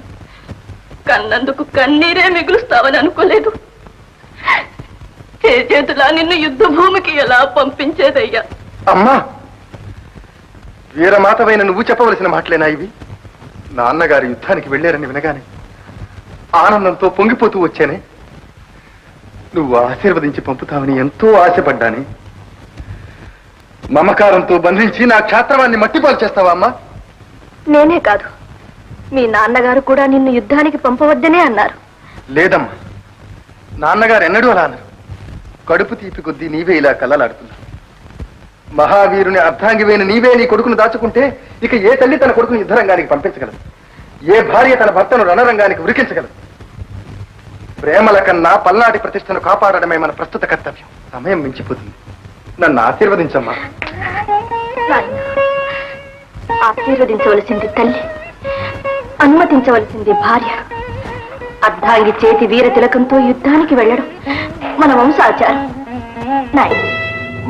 కన్నందుకు కన్నీరే మిగులుస్తావని అనుకోలేదు. చేతులా నిన్ను యుద్ధ భూమికి ఎలా పంపించేదయ్యా? అమ్మా, వీరమాతవైన నువ్వు చెప్పవలసిన మాటలేనా ఇవి? నాన్నగారు యుద్ధానికి వెళ్ళారని వినగానే ఆనందంతో పొంగిపోతూ వచ్చానే. నువ్వు ఆశీర్వదించి పంపుతావని ఎంతో ఆశపడ్డాని. మమకారంతో బంధించి నా క్షాత్రవాన్ని మట్టిపాలు చేస్తావా అమ్మా? నేనే కాదు, మీ నాన్నగారు కూడా నిన్ను యుద్ధానికి పంపవద్దనే అన్నారు. లేదమ్మా, నాన్నగారు ఎన్నడూ అలా అన్నారు. కడుపు తీపి కొద్దీ నీవే ఇలా కళ్ళలాడుతున్నావు. మహావీరుని అర్ధాంగివైన నీవే నీ కొడుకును దాచుకుంటే ఇక ఏ తల్లి తన కొడుకును యుద్ధరంగానికి పంపించగలదు? ఏ భార్య తన భర్తను రణరంగానికి ఉరికించగలదు? ప్రేమల కన్నా పల్నాటి ప్రతిష్టను కాపాడడమే మన ప్రస్తుత కర్తవ్యం. సమయం మించిపోతుంది. నన్ను ఆశీర్వదించమ్మా. నాయనా, ఆశీర్వదించవలసింది తల్లి, అనుమతించవలసింది భార్య. అర్ధాంగి చేతి వీర తిలకంతో యుద్ధానికి వెళ్ళడం మన వంశాచారం. నాయన,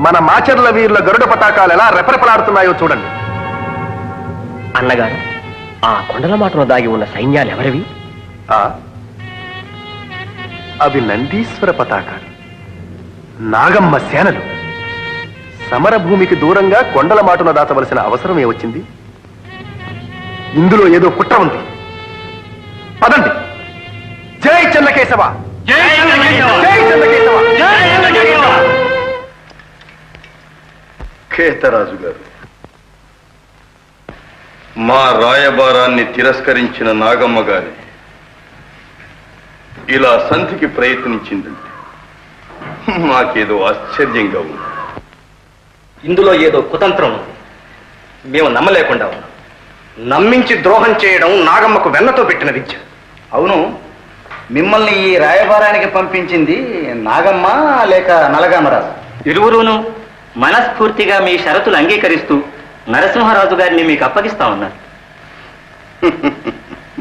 మన మాచర్ల వీరుల గరుడ పతాకాలు ఎలా రెపరెపలాడుతున్నాయో చూడండి. అన్నగారు, ఆ కొండల మాటలో దాగి ఉన్న సైన్యాలు ఎవరివి? అవి నందీశ్వర పతాకాలు, నాగమ్మ సేనలు. సమరభూమికి దూరంగా కొండల మాటున దాచవలసిన అవసరం ఏమొచ్చింది? ఇందులో ఏదో కుట్ర ఉంది. పదండి. జై చెన్నకేశవ! జై చెన్నకేశవ! కేతరాజు గారు, మా రాయబారాన్ని తిరస్కరించిన నాగమ్మ గారి ఇలా సంధికి ప్రయత్నించిందంటే మాకేదో ఆశ్చర్యంగా ఉంది. ఇందులో ఏదో కుతంత్రం ఉంది. మేము నమ్మలేకుండా ఉన్నాం. నమ్మించి ద్రోహం చేయడం నాగమ్మకు వెన్నతో పెట్టిన విద్య. అవును, మిమ్మల్ని ఈ రాయబారానికి పంపించింది నాగమ్మ లేక నలగామరాజు? ఇరువురును మనస్ఫూర్తిగా మీ షరతులు అంగీకరిస్తూ నరసింహరాజు గారిని మీకు అప్పగిస్తా ఉన్నారు.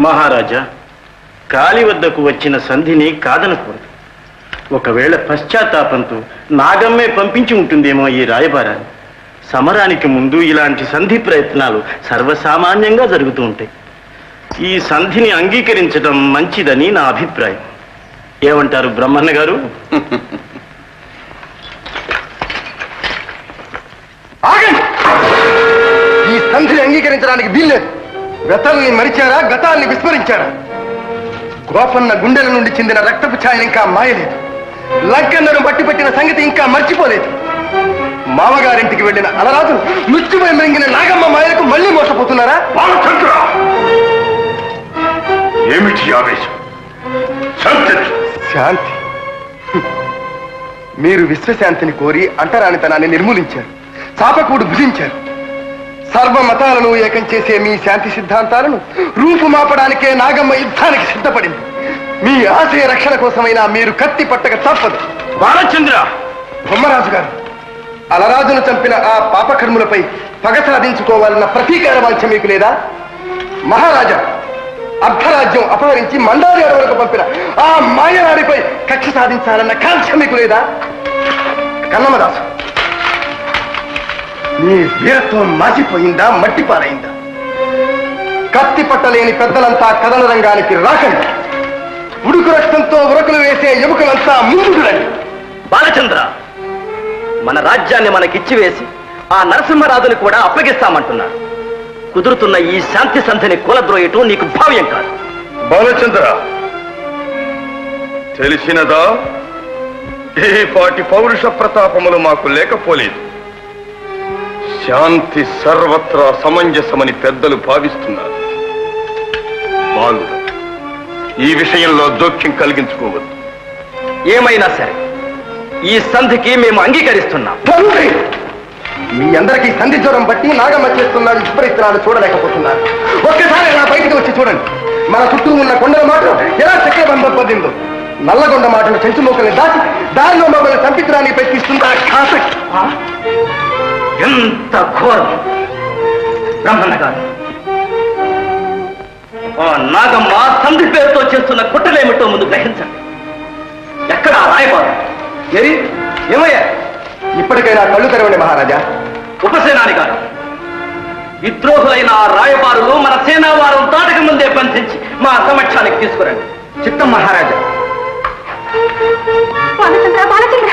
మహారాజా, కాలి వద్దకు వచ్చిన సంధిని కాదనకూడదు. ఒకవేళ పశ్చాత్తాపంతో నాగమ్మే పంపించి ఉంటుందేమో ఈ రాయబారాన్ని. సమరానికి ముందు ఇలాంటి సంధి ప్రయత్నాలు సర్వసామాన్యంగా జరుగుతూ ఉంటాయి. ఈ సంధిని అంగీకరించడం మంచిదని నా అభిప్రాయం. ఏమంటారు బ్రహ్మన్న గారు? ఆగండి! ఈ సంధిని అంగీకరించడానికి వీల్లేదు. గతాల్ని మరిచారా, గతాల్ని విస్మరించారా? గోపన్న గుండెల నుండి చెందిన రక్తపు ఛాయలు ఇంకా మాయలేదు. లంకన్నను బట్టి పెట్టిన సంగతి ఇంకా మర్చిపోలేదు. మామగారింటికి వెళ్ళిన అలరాజు మృత్యుమై మృంగిన నాగమ్మ మాయలకు మళ్ళీ మోసపోతున్నారా? ఏమిటి ఆవేశం? శాంతి. మీరు విశ్వశాంతిని కోరి అంటరానితనాన్ని నిర్మూలించారు, చాపకూడు భుజించారు. సర్వ మతాలను ఏకం చేసే మీ శాంతి సిద్ధాంతాలను రూపుమాపడానికే నాగమ్మ యుద్ధానికి సిద్ధపడింది. మీ ఆశయ రక్షణ కోసమైనా మీరు కత్తి పట్టక తప్పదు. బాలచంద్ర! బొమ్మరాజు గారు, అలరాజును చంపిన ఆ పాపకర్ములపై పగ సాధించుకోవాలన్న ప్రతీకార వాంఛ మీకు లేదా? మహారాజా, అర్ధరాజ్యం అపహరించి మండారి అడవులకు పంపిన ఆ మాయనాడిపై కక్ష సాధించాలన్న కాంక్ష మీకు లేదా? కన్నమదాసు, నీ వీరత్వం మాసిపోయిందా, మట్టిపారైందా? కత్తి పట్టలేని పెద్దలంతా కథన రంగానికి రాకండి. ఉడుకు రక్తంతో ఉరకులు వేసే ఎముకలంతా ముందురండి. బాలచంద్ర, మన రాజ్యాన్ని మనకిచ్చి వేసి ఆ నరసింహరాజుని కూడా అప్పగిస్తామంటున్నారు. కుదురుతున్న ఈ శాంతి సంధిని కూలద్రోయటం నీకు భావ్యం కాదు. బాలచంద్ర, తెలిసినదా? ఏ పాటి పౌరుష ప్రతాపములు మాకు లేకపోలేదు. శాంతి సర్వత్రా సమంజసమని పెద్దలు భావిస్తున్నారు. బాలు, ఈ విషయంలో జోక్యం కలిగించుకోవద్దు. ఏమైనా సరే ఈ సంధికి మేము అంగీకరిస్తున్నాం. తండ్రి, మీ అందరికీ సంధి జ్వరం బట్టి నాగమ్మ చేస్తున్న విపరీతనాలు చూడలేకపోతున్నారు. ఒక్కసారి ఇలా బయటికి వచ్చి చూడండి. మన చుట్టూ ఉన్న కొండల మాటలు ఎలా చక్రబంధం పొందిందో. నల్లగొండ మాటలు చెంచుమూకల్ని దాటి దారిలో మమ్మల్ని చంపించడానికి ప్రయత్నిస్తుందా కాసక్? ఎంత ఘోరం! బ్రహ్మన్న గారు, ఆ నాగమ్మ సంధి పేరుతో చేస్తున్న కుట్రలేమిటో ముందు గ్రహించండి. ఎక్కడ రాయబారు? ఏమయ్యా? ఇప్పటికైనా కళ్ళు తెరవండి మహారాజా. ఉపసేనాని గారు, విద్రోహులైన ఆ రాయబారులు మన సేనావారం దాటక ముందే బంధించి మా సమక్షానికి తీసుకురండి. చిత్తం మహారాజా. బాలచంద్ర, బాలచంద్ర,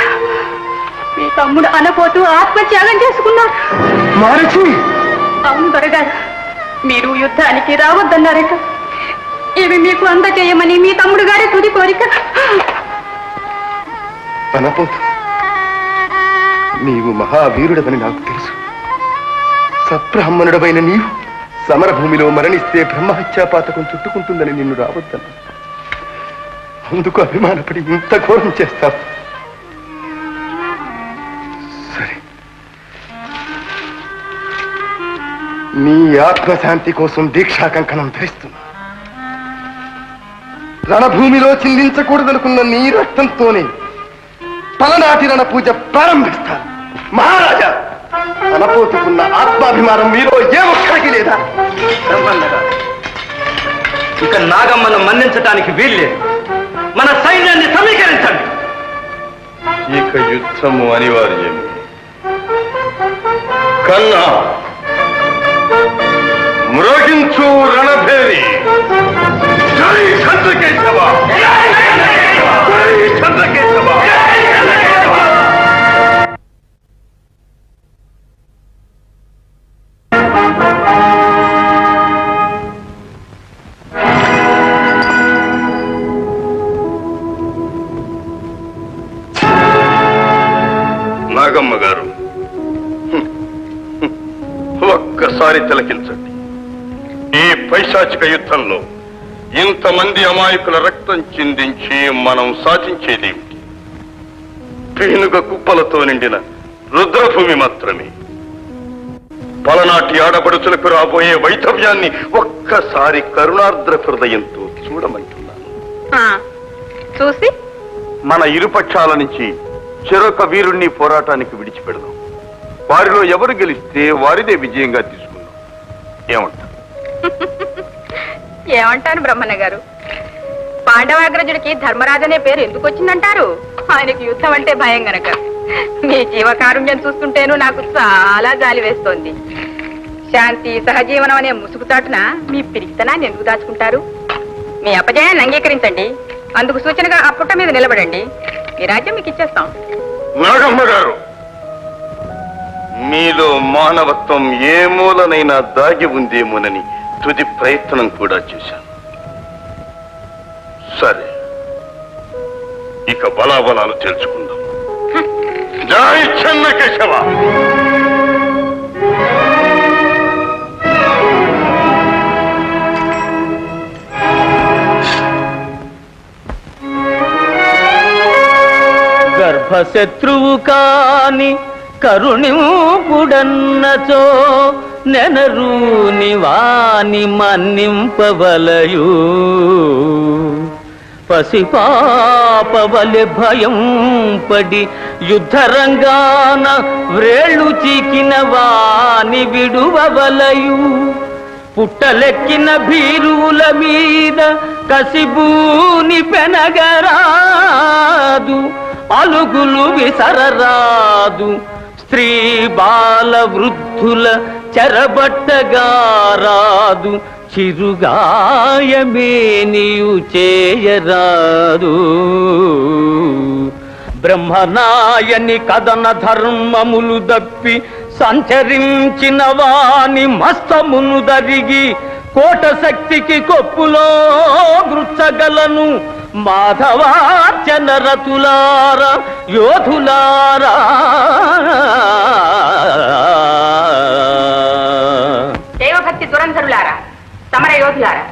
మీ తమ్ముడు అనపోతూ ఆత్మత్యాగం చేసుకున్నారు. మారచి! అవును దొరగారు, మీరు యుద్ధానికి రావద్దన్నారట. ఇవి మీకు అందజేయమని మీ తమ్ముడు గారి తుది కోరిక. అనపోతు, నీవు మహావీరుడవని నాకు తెలుసు. సబ్రాహ్మణుడవైన నీవు సమరభూమిలో మరణిస్తే బ్రహ్మహత్యాపాతకం చుట్టుకుంటుందని నిన్ను రావద్దన్నా. అందుకు అభిమానపడి ఇంత ఘోరం చేస్తావు. సరే, నీ ఆత్మశాంతి కోసం దీక్షా కంకణం ధరిస్తున్నా. రణభూమిలో చిందించకూడదనుకున్న నీ రక్తంతోనే తలనాటి రణ పూజ ప్రారంభిస్తాను. మహారాజా, అనపోతుకున్న ఆత్మాభిమానం మీలో ఏ ఒక్కడికి లేదా? ఇక నాగమ్మను మన్నించటానికి వీల్లేదు. మన సైన్యాన్ని సమీకరించండి. ఇక యుద్ధము అనివార్యమే. కన్నా మ్రోగించు రణభేరి. జై చంద్రకేశవ! జై చంద్రకేశవ! నాగమ్మ గారు, ఒక్కసారి తిలకించండి. ఈ పైశాచిక యుద్ధంలో ఇంతమంది అమాయకుల రక్తం చిందించి మనం సాధించేదేమిటి? పేనుగ కుప్పలతో నిండిన రుద్రభూమి మాత్రమే. పలనాటి ఆడపడుచులకు రాబోయే వైధవ్యాన్ని ఒక్కసారి కరుణార్ద్ర హృదయంతో చూడమంటున్నాను. చూసి మన ఇరుపక్షాల నుంచి చెరొక వీరుణ్ణి పోరాటానికి విడిచిపెడదాం. వారిలో ఎవరు గెలిస్తే వారిదే విజయంగా తీసుకుందాం. ఏమంటారు? ఏమంటాను బ్రహ్మన్న గారు? పాండవాగ్రజుడికి ధర్మరాజనే పేరు ఎందుకు వచ్చిందంటారు? ఆయనకి యుద్ధం అంటే భయం గనక. మీ జీవకారుణ్యం చూస్తుంటేను నాకు చాలా జాలి వేస్తోంది. శాంతి సహజీవనం అనే ముసుగుతాటున మీ పిరికితనాన్ని ఎందుకు దాచుకుంటారు? మీ అపజయాన్ని అంగీకరించండి. అందుకు సూచనగా ఆ పుట్ట మీద నిలబడండి. మీ రాజ్యం మీకు ఇచ్చేస్తాం. నాగమ్మ గారు, మీలో మానవత్వం ఏ మూలనైనా దాగి ఉందేమోనని తుది ప్రయత్నం కూడా చేశాను. సరే, ఇక బలాబలాలు తెలుసుకుందాం. జై చెన్నకేశవ! గర్భశత్రువు కాని కరుణింపుడన్నచో నెనరూని వాని మన్నింపవలయు. పసిపాపవలె భయం పడి యుద్ధరంగాన వ్రేళ్ళు చీకిన వాని విడువవలయు. పుట్టలెక్కిన భీరువుల మీద కసిబూని పెనగరాదు. అలుగులు విసరరాదు. స్త్రీ బాల వృద్ధుల చెరబట్టగారాదు. చిరుగాయమేనియు చేయరాదు. బ్రహ్మనాయని కథన ధర్మములు దప్పి సంచరించిన వాని మస్తమును దరిగి కోట శక్తికి కొప్పులో గృచ్చగలను. మాధవార్చన రతులార యోధులారా, దేవభక్తి దురంధరులారా, సమర యోధులారా,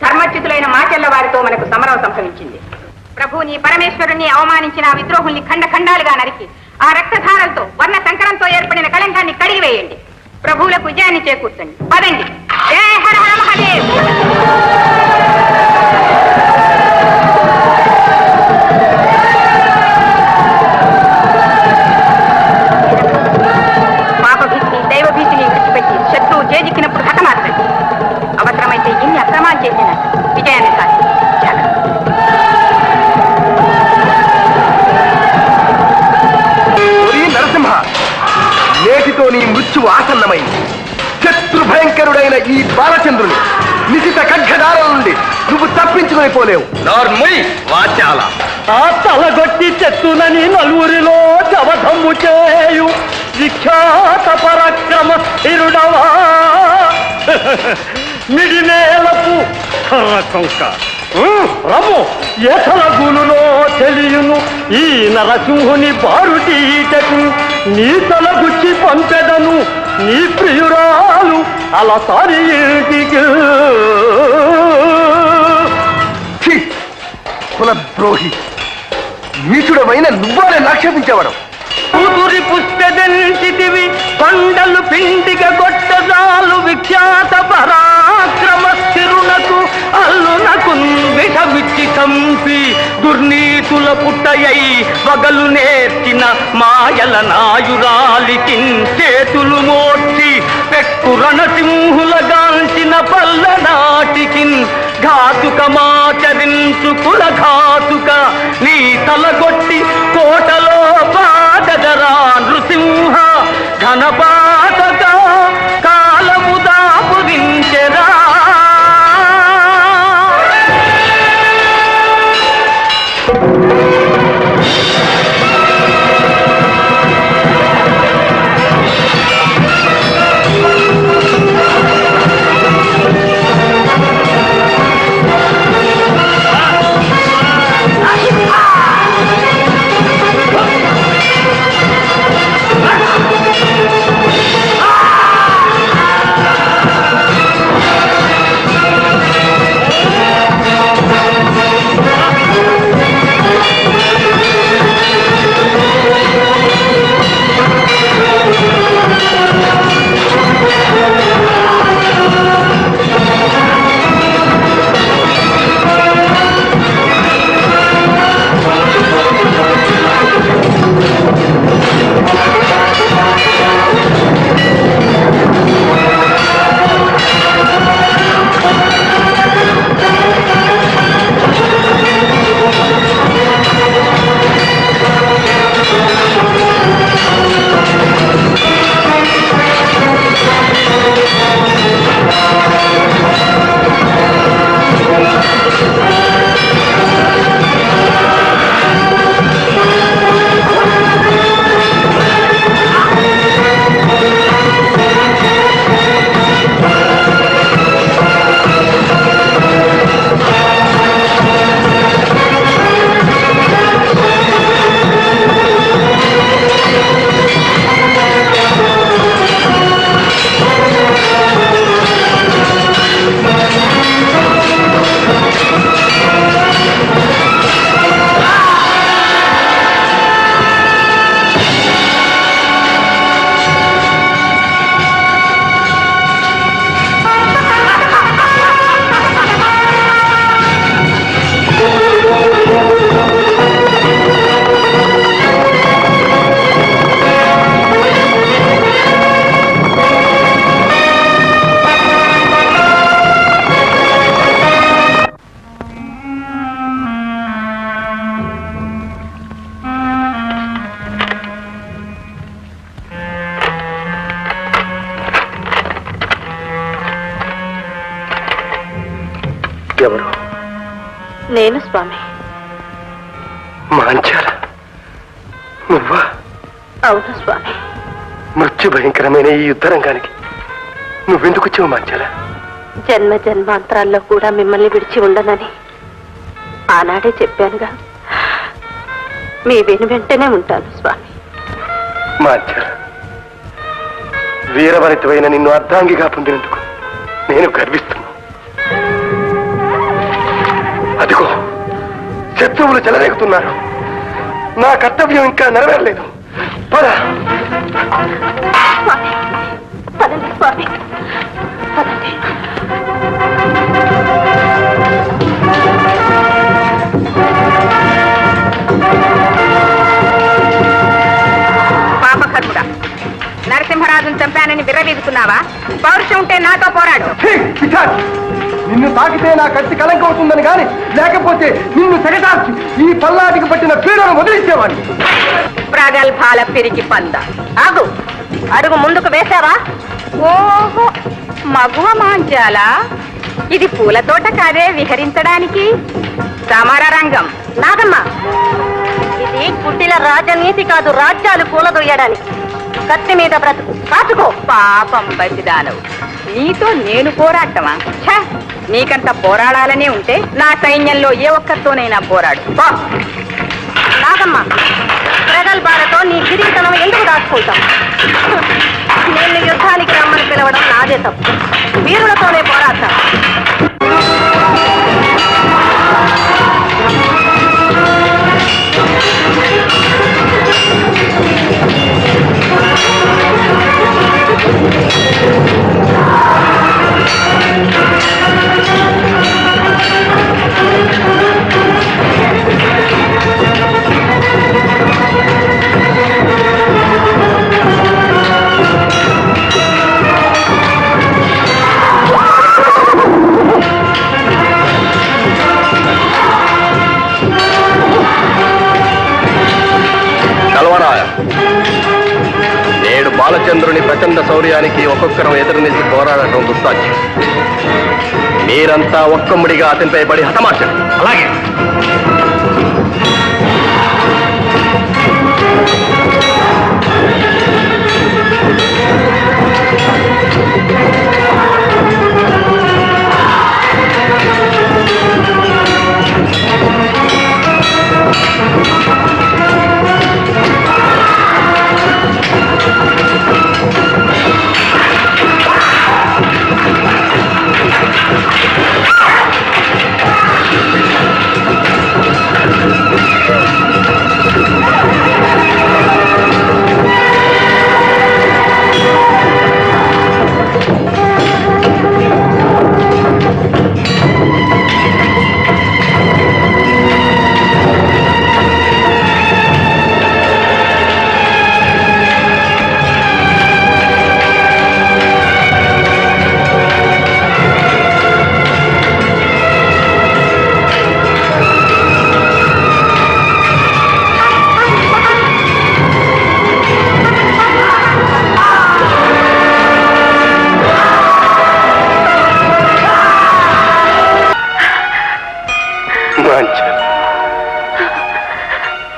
ధర్మచ్యుతులైన మాచెల్ల వారితో మనకు సమరం సంభవించింది. ప్రభుని పరమేశ్వరుణ్ణి అవమానించిన విద్రోహుల్ని ఖండాలుగా నరికి ఆ రక్తధారలతో వర్ణ సంకరంతో ఏర్పడిన కళంకాన్ని కడిగివేయండి. ప్రభువులకు విజయాన్ని చేకూర్చండి. పదండి. జై హర హర మహాదేవ్. పాపభీతిని దైవభీతిని విడిచిపెట్టి శత్రువు చేజిక్కినప్పుడు హతమార్చండి. అవసరమైతే ఎన్ని అక్రమాలు చేసిన విజయాన్ని సాధించండి. నరసింహ, నేటితో నీ మృత్యువు ఆసన్నమైంది. శత్రు భయంకరుడైన ఈ బాలచంద్రుని నిశిత ఖడ్గదారుల నుండి నువ్వు తప్పించుకొని పోలేవు. వాచాల ఆ తలగొట్టి చెట్టునని నలుగురిలో జవధము చేయు విఖ్యాత పరాక్రమ ఇరుడవా. మిడినేలపు కర్రకొంక రము ఎసల గులులో తెలియును ఈ నరసింహుని బారుటీటకు నీ తలగుచ్చి పంపెదను నీ ప్రియురాలు అలసారి ఇంటికి. కులద్రోహి, నీచుడమైన నువ్వానే ఆక్షేపించేవాడు. కూతురి పుస్తెంచితివి కొండలు పిండిగా కొట్టజాలు విఖ్యాత పరాక్రమస్థిరునకు అల్లునకు విషమిచ్చి చంపి దుర్నీతుల పుట్టయై వగలు నేర్చిన మాయల నాయురాలికి చేతులు మోర్చి పెక్కు రణసింహుల గాంచిన పల్లనాటికి ఘాతుకమాచరించు కుల ఘాతుక నీ తలగొట్టి కోటలో పాదరా నృసింహ ఘనపాతక కాలము దాపురించెరా. ఎవరు? నేను స్వామి. మాంచాల నువ్వా? అవును స్వామి. మృత్యు భయంకరమైన ఈ యుద్ధరంగానికి నువ్వెందుకు వచ్చావు మాంచాల? జన్మ జన్మాంతరాల్లో కూడా మిమ్మల్ని విడిచి ఉండనని ఆనాడే చెప్పానుగా. మీ వెంటనే ఉంటాను స్వామి. మాంచాల, వీరవనితమైన నిన్ను అర్ధాంగిగా పొందినందుకు నేను గర్విస్తున్నాను. అదిగో శత్రువులు చెలరేగుతున్నారు. నా కర్తవ్యం ఇంకా నెరవేరలేదు. పద. పదండి స్వామి, పదండి. పాపకర్ముడా, నరసింహరాజును చంపానని విర్రవీగుతున్నావా? పౌరుషం ఉంటే నాతో పోరాడు. నిన్ను తాకితే నా కత్తి కలంకం అవుతుందని గాని, లేకపోతే నిన్ను తెగటార్చి ఈ పల్లాటికి పట్టిన పీడను వదిలించేవాడిని. ప్రగల్భాల పిరికి పంద. ఆగు, అడుగు ముందుకు వేశావా? ఓహో, మగువ మాంచాల. ఇది పూల తోట కాదే విహరించడానికి. సమర రంగం. నాగమ్మ, ఇది గుడ్డిల రాజనీతి కాదు, రాజ్యాలు కూలదొయ్యడానికి. కత్తి మీద బ్రతుకు, కాచుకో. పాపం బతిదానవు, నీతో నేను పోరాటమా? ఛ, నీకంత పోరాడాలనే ఉంటే నా సైన్యంలో ఏ ఒక్కరితోనైనా పోరాడు. నాగమ్మ, ప్రగల్భాలతో నీ గిరితనం ఎందుకు దాచుకుంటాం? నేను యుద్ధానికి రమ్మని పిలవడం నాదే తప్పు. వీరులతోనే పోరాడతాం. నేడు బాలచంద్రుని ప్రచండ శౌర్యానికి ఒక్కొక్కరం ఎదురు నిలిచి పోరాడటం దుస్సాధ్యం. మీరంతా ఒక్కముడిగా అతనిపై పడి హతమార్చండి. అలాగే.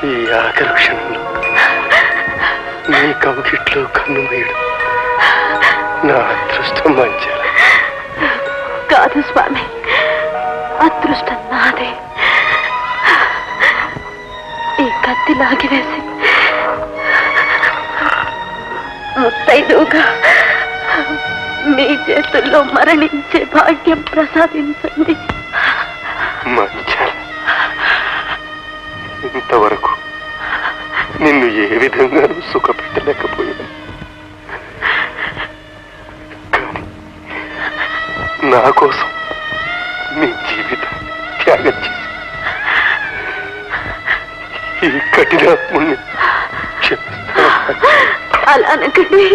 ఈ ఆఖరి క్షణంలో నీ కౌకిట్లో కన్నుమేయడు నా అదృష్టం మంచాల. కాదు స్వామి, అదృష్టం నాదే. ఈ కత్తి లాగివేసి ముత్తైదుగా మీ చేతుల్లో మరణించే భాగ్యం ప్రసాదించండి. మంచాల, ఇంతవరకు నిన్ను ఏ విధంగానూ సుఖపెట్టలేకపోయాను. కానీ నా కోసం నీ జీవితాన్ని త్యాగం చేసి ఈ కఠినాత్ముని క్షమిస్తాను. అలా అనకండి.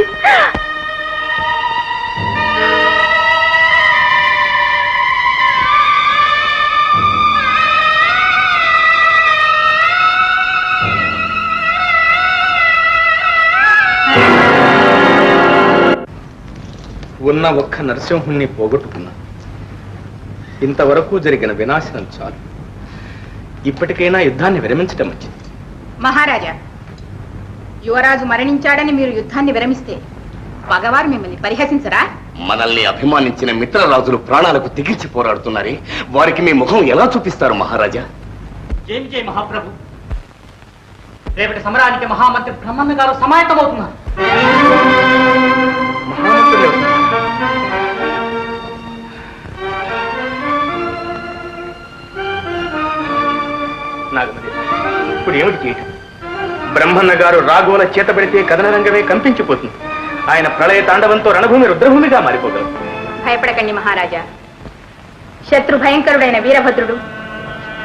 ఉన్న ఒక్క నరసింహుణ్ణి పోగొట్టుకున్నా. ఇంతవరకు జరిగిన వినాశనం చాలు. ఇప్పటికైనా యుద్ధాన్ని విరమించటం మంచిది. మహారాజా, యువరాజు మరణించాడని మీరు యుద్ధాన్ని విరమిస్తే పగవారు మిమ్మల్ని పరిహసించరా? మనల్ని అభిమానించిన మిత్రరాజులు ప్రాణాలకు తెగించి పోరాడుతున్నారే, వారికి మీ ముఖం ఎలా చూపిస్తారు మహారాజా? జయం జయ మహాప్రభు. రేపటి సమరానికి మహామంత్రి బ్రహ్మన్న గారు సమాయత్తమవుతున్నారు. నాగమణి, ఇప్పుడు ఏమిటి చేయటం? బ్రహ్మన్న గారు రాఘవుల చేతబడితే కథన రంగమే కంపించిపోతుంది. ఆయన ప్రళయ తాండవంతో రణభూమి రుద్రభూమిగా మారిపోగలరు. భయపడకండి మహారాజా. శత్రు భయంకరుడైన వీరభద్రుడు,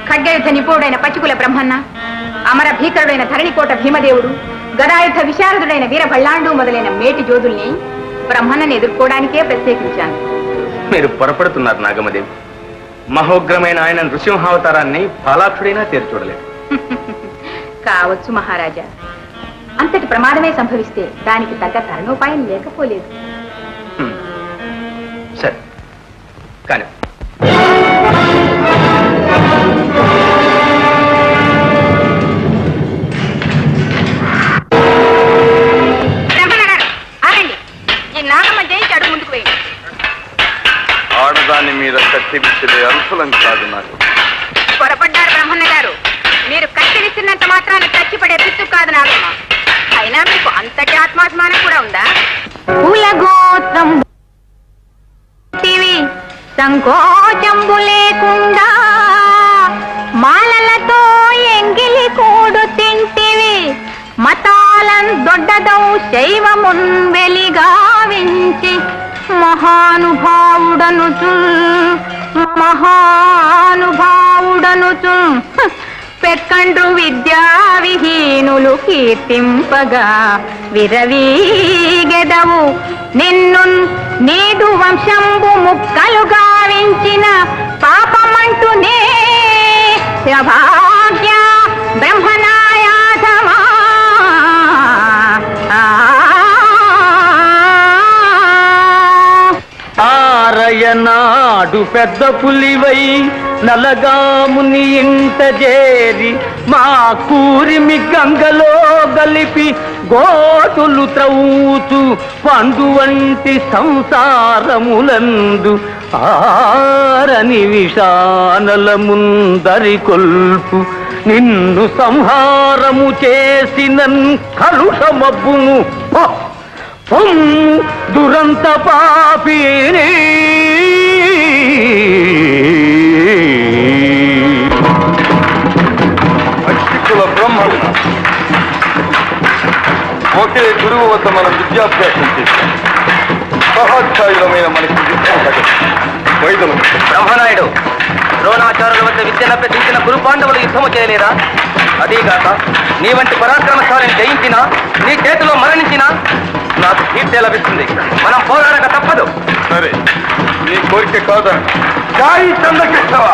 ఖడ్గయుద్ధ నిపుణుడైన పచ్చికుల బ్రహ్మన్న, అమర భీకరుడైన ధరణికోట భీమదేవుడు, గదాయుద్ధ విశారదుడైన వీర భళ్ళాండు మొదలైన మేటి జోధుల్ని బ్రహ్మన్నని ఎదుర్కోవడానికే ప్రత్యేకించాను. మీరు పొరపడుతున్నారు నాగమదేవి. మహోగ్రమైన ఆయన నృసింహావతారాన్ని ఫలాక్షుడైనా తీర్చూడలేదు. కావచ్చు మహారాజా. అంతటి ప్రమాదమే సంభవిస్తే దానికి తగ్గ తరుణోపాయం లేకపోలేదు. సరే కానీ ఆడదాని మీద కత్తి విసిరే అల్పులం కాదు నాకు. పొరపడ్డారు బ్రహ్మన్న గారు. మీరు కత్తి విసిరినంత మాత్రాన సంకోచంబు లేకుండా మాలలతో ఎంగిలి కూడు తింటివి మతాలం దొడ్డదౌ శైవమున్ వెలిగావించి మహానుభావుడనుచు పెక్కండ్రు విద్యా విహీనులు కీర్తింపగా విరవీగెదవు నిన్ను నీదు వంశంబు ముక్కలు గావించిన పాపమంటూనే శభాగ్య బ్రహ్మనాయాధమా ఆరయనాడు పెద్ద పులివై నలగాముని ఇంట చేరి మా కూరిమి గంగలో గలిపి గోటులు త్రౌచు పండు వంటి సంసారములందు ఆరని విషానల ముందరి కొల్పు నిన్ను సంహారము చేసినన్ కలుషమబ్బును దురంత పాపిని అక్షికుల బ్రహ్మణ ఒకే గురువు వద్ద మనం విద్యాభ్యాసం చేశాం. సహాధ్యాయులమైన మనకి వైద్యులు బ్రహ్మనాయుడు ద్రోణాచార్యుల వద్ద విద్యనభ్యసించిన గురు పాండవులు యుద్ధము చేయలేరా? అదీగాక నీ వంటి పరాక్రమశాలిని జయించినా నీ చేతిలో మరణించినా నాకు కీర్తే లభిస్తుంది. మనం పోరాడక తప్పదు. సరే, నీ కోరిక కాదా? జై చంద్రకృష్ణవ.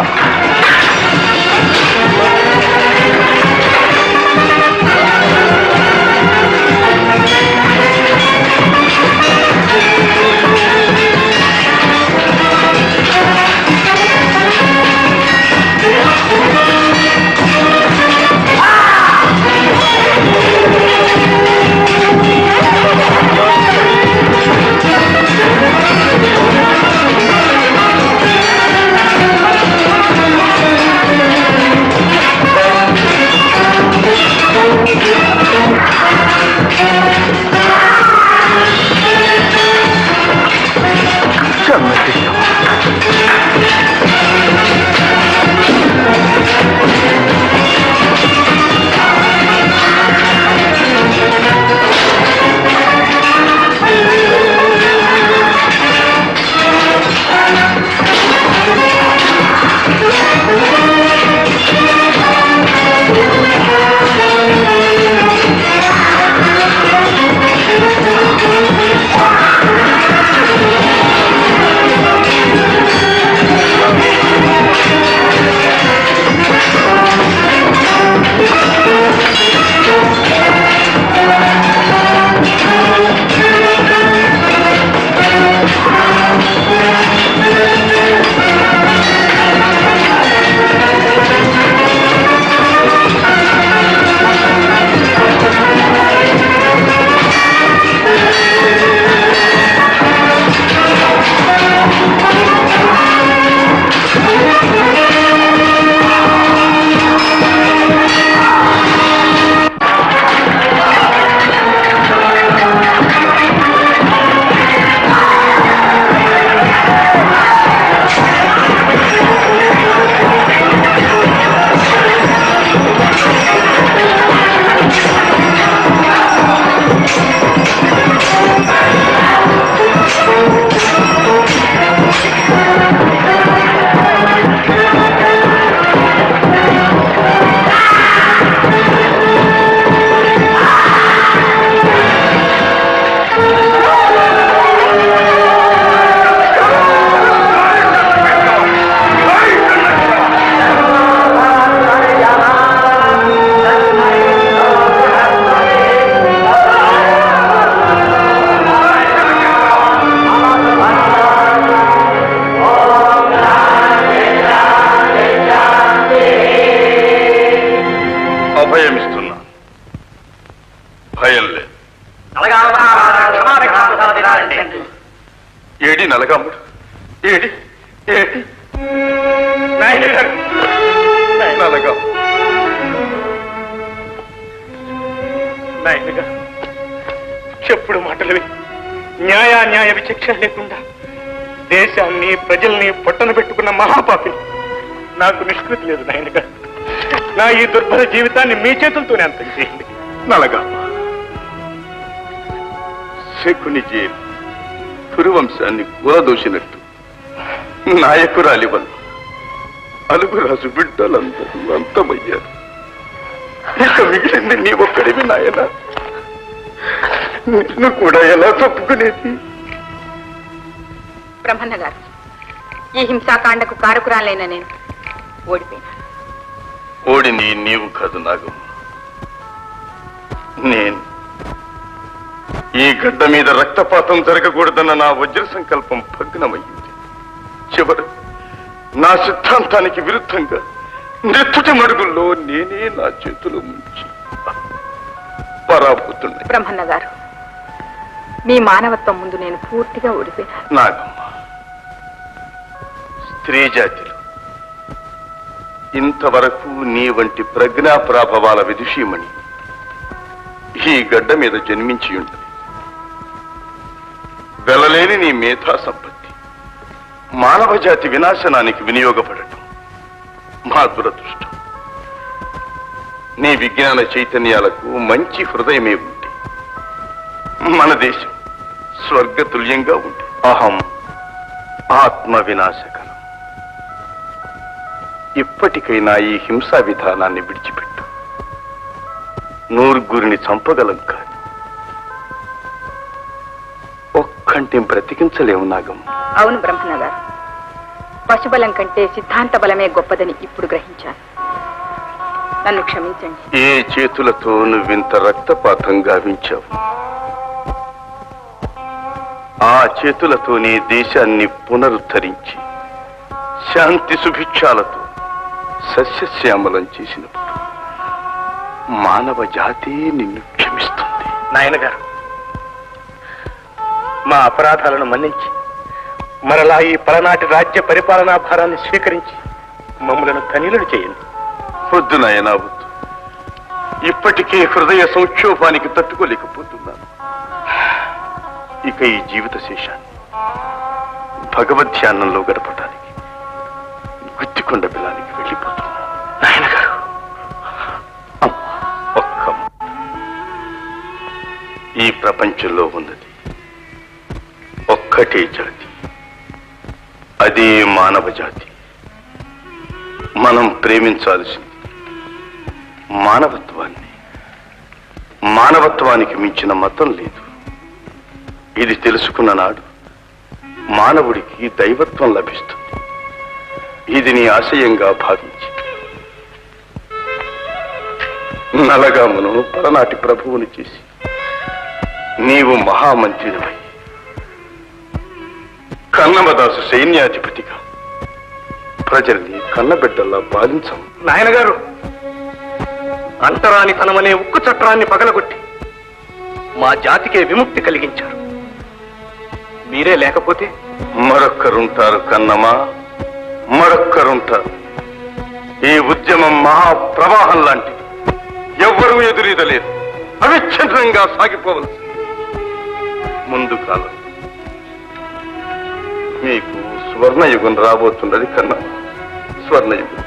అభయమిస్తున్నా. భయం లేదు. ఏడి నలగాముడు? ఏడి ఏడి నలగాము? చెప్పుడు మాటలు న్యాయ విచక్షణ లేకుండా దేశాన్ని ప్రజల్ని పొట్టన పెట్టుకున్న మహాపాపిని. నాకు నిష్కృతి లేదు నాయన గారు. నా ఈ దుర్భర జీవితాన్ని మీ చేతులతోనే అంతం చేయండి. నలగా శకుని జైలు కురువంశాన్ని కూలదోసినట్టు నాయకురాలి వల్ల అలుగురాజు బిడ్డలందరూ అంతమయ్యారు. ఇక మిగిలింది నీ ఒక్కడివి నాయన. నిన్ను కూడా ఎలా తప్పుకునేది? బ్రహ్మన్న గారు, ఈ హింసాకాండకు కారకురాలైన నేను ఓడిపోయినా. ఓడింది నీవు కాదు నాగమ్మ, నేను. ఈ గడ్డ మీద రక్తపాతం జరగకూడదన్న నా వజ్ర సంకల్పం భగ్నమయ్యింది. చివరి నా సిద్ధాంతానికి విరుద్ధంగా నెత్తుటి మడుగుల్లో నేనే నా చేతులు ముంచి పరాభూతున్నాయి. బ్రహ్మన్న గారు, మీ మానవత్వం ముందు నేను పూర్తిగా ఓడిపోయినా. నాగమ్మ, స్త్రీ జాతిలో ఇంతవరకు నీ వంటి ప్రజ్ఞాప్రాభవాల విదుషీమణి ఈ గడ్డ మీద జన్మించి ఉంటుంది. వెలలేని నీ మేధా సంపత్తి మానవ జాతి వినాశనానికి వినియోగపడటం మా దురదృష్టం. నీ విజ్ఞాన చైతన్యాలకు మంచి హృదయమే ఉంటే మన దేశం స్వర్గతుల్యంగా ఉంది. అహం ఆత్మ వినాశకరం. ఇప్పటికైనా ఈ హింసా విధానాన్ని విడిచిపెట్టు. నూరుగురిని చంపగలం కాదు, ఒక్కంటి బ్రతికించలేము నాగమ్మ. అవును బ్రహ్మన్న గారు, పశుబలం కంటే సిద్ధాంత బలమే గొప్పదని ఇప్పుడు గ్రహించాను. నన్ను క్షమించండి. ఏ చేతులతో నువ్వింత రక్తపాతం గావించావు, ఆ చేతులతోనే దేశాన్ని పునరుద్ధరించి శాంతి సుభిక్షాలతో సస్యశ్యామలం చేసినప్పుడు మానవ జాతి నిన్ను క్షమిస్తుంది. నాయన గారు, మా అపరాధాలను మన్నించి మరలా ఈ పలనాటి రాజ్య పరిపాలనా భారాన్ని స్వీకరించి మమ్మలను ధనిలుడు చేయండి. వద్దు నాయనా, వద్దు. ఇప్పటికే హృదయ సంక్షోభానికి తట్టుకోలేకపోతున్నాను. ఇక ఈ జీవిత శేషాన్ని భగవద్ధ్యానంలో గడపడానికి గుత్తికొండ బిలానికి వెళ్ళిపోతున్నాను. నాయన గారు, ఒక్క ఈ ప్రపంచంలో ఉన్నది ఒక్కటే జాతి, అదే మానవ జాతి. మనం ప్రేమించాల్సింది మానవత్వాన్ని. మానవత్వానికి మించిన మతం లేదు. ఇది తెలుసుకున్న నాడు మానవుడికి దైవత్వం లభిస్తుంది. ఇది నీ ఆశయంగా భావించి నలగామును పలనాటి ప్రభువుని చేసి నీవు మహామంత్రివై కన్నమదాసు సైన్యాధిపతిగా ప్రజల్ని కన్నబిడ్డల్లా పాలించము. నాయన గారు, అంటరానితనమనే ఉక్కు చట్రాన్ని పగలగొట్టి మా జాతికే విముక్తి కలిగించారు. మీరే లేకపోతే మరొక్కరుంటారు కన్నమా, మరొక్కరుంటారు. ఈ ఉద్యమం మహాప్రవాహం లాంటిది. ఎవ్వరూ ఎదురీదలేరు. అవిచ్ఛిన్నంగా సాగిపోవలసి. ముందు కాలం మీకు స్వర్ణయుగం రాబోతున్నది కన్నమా, స్వర్ణయుగం.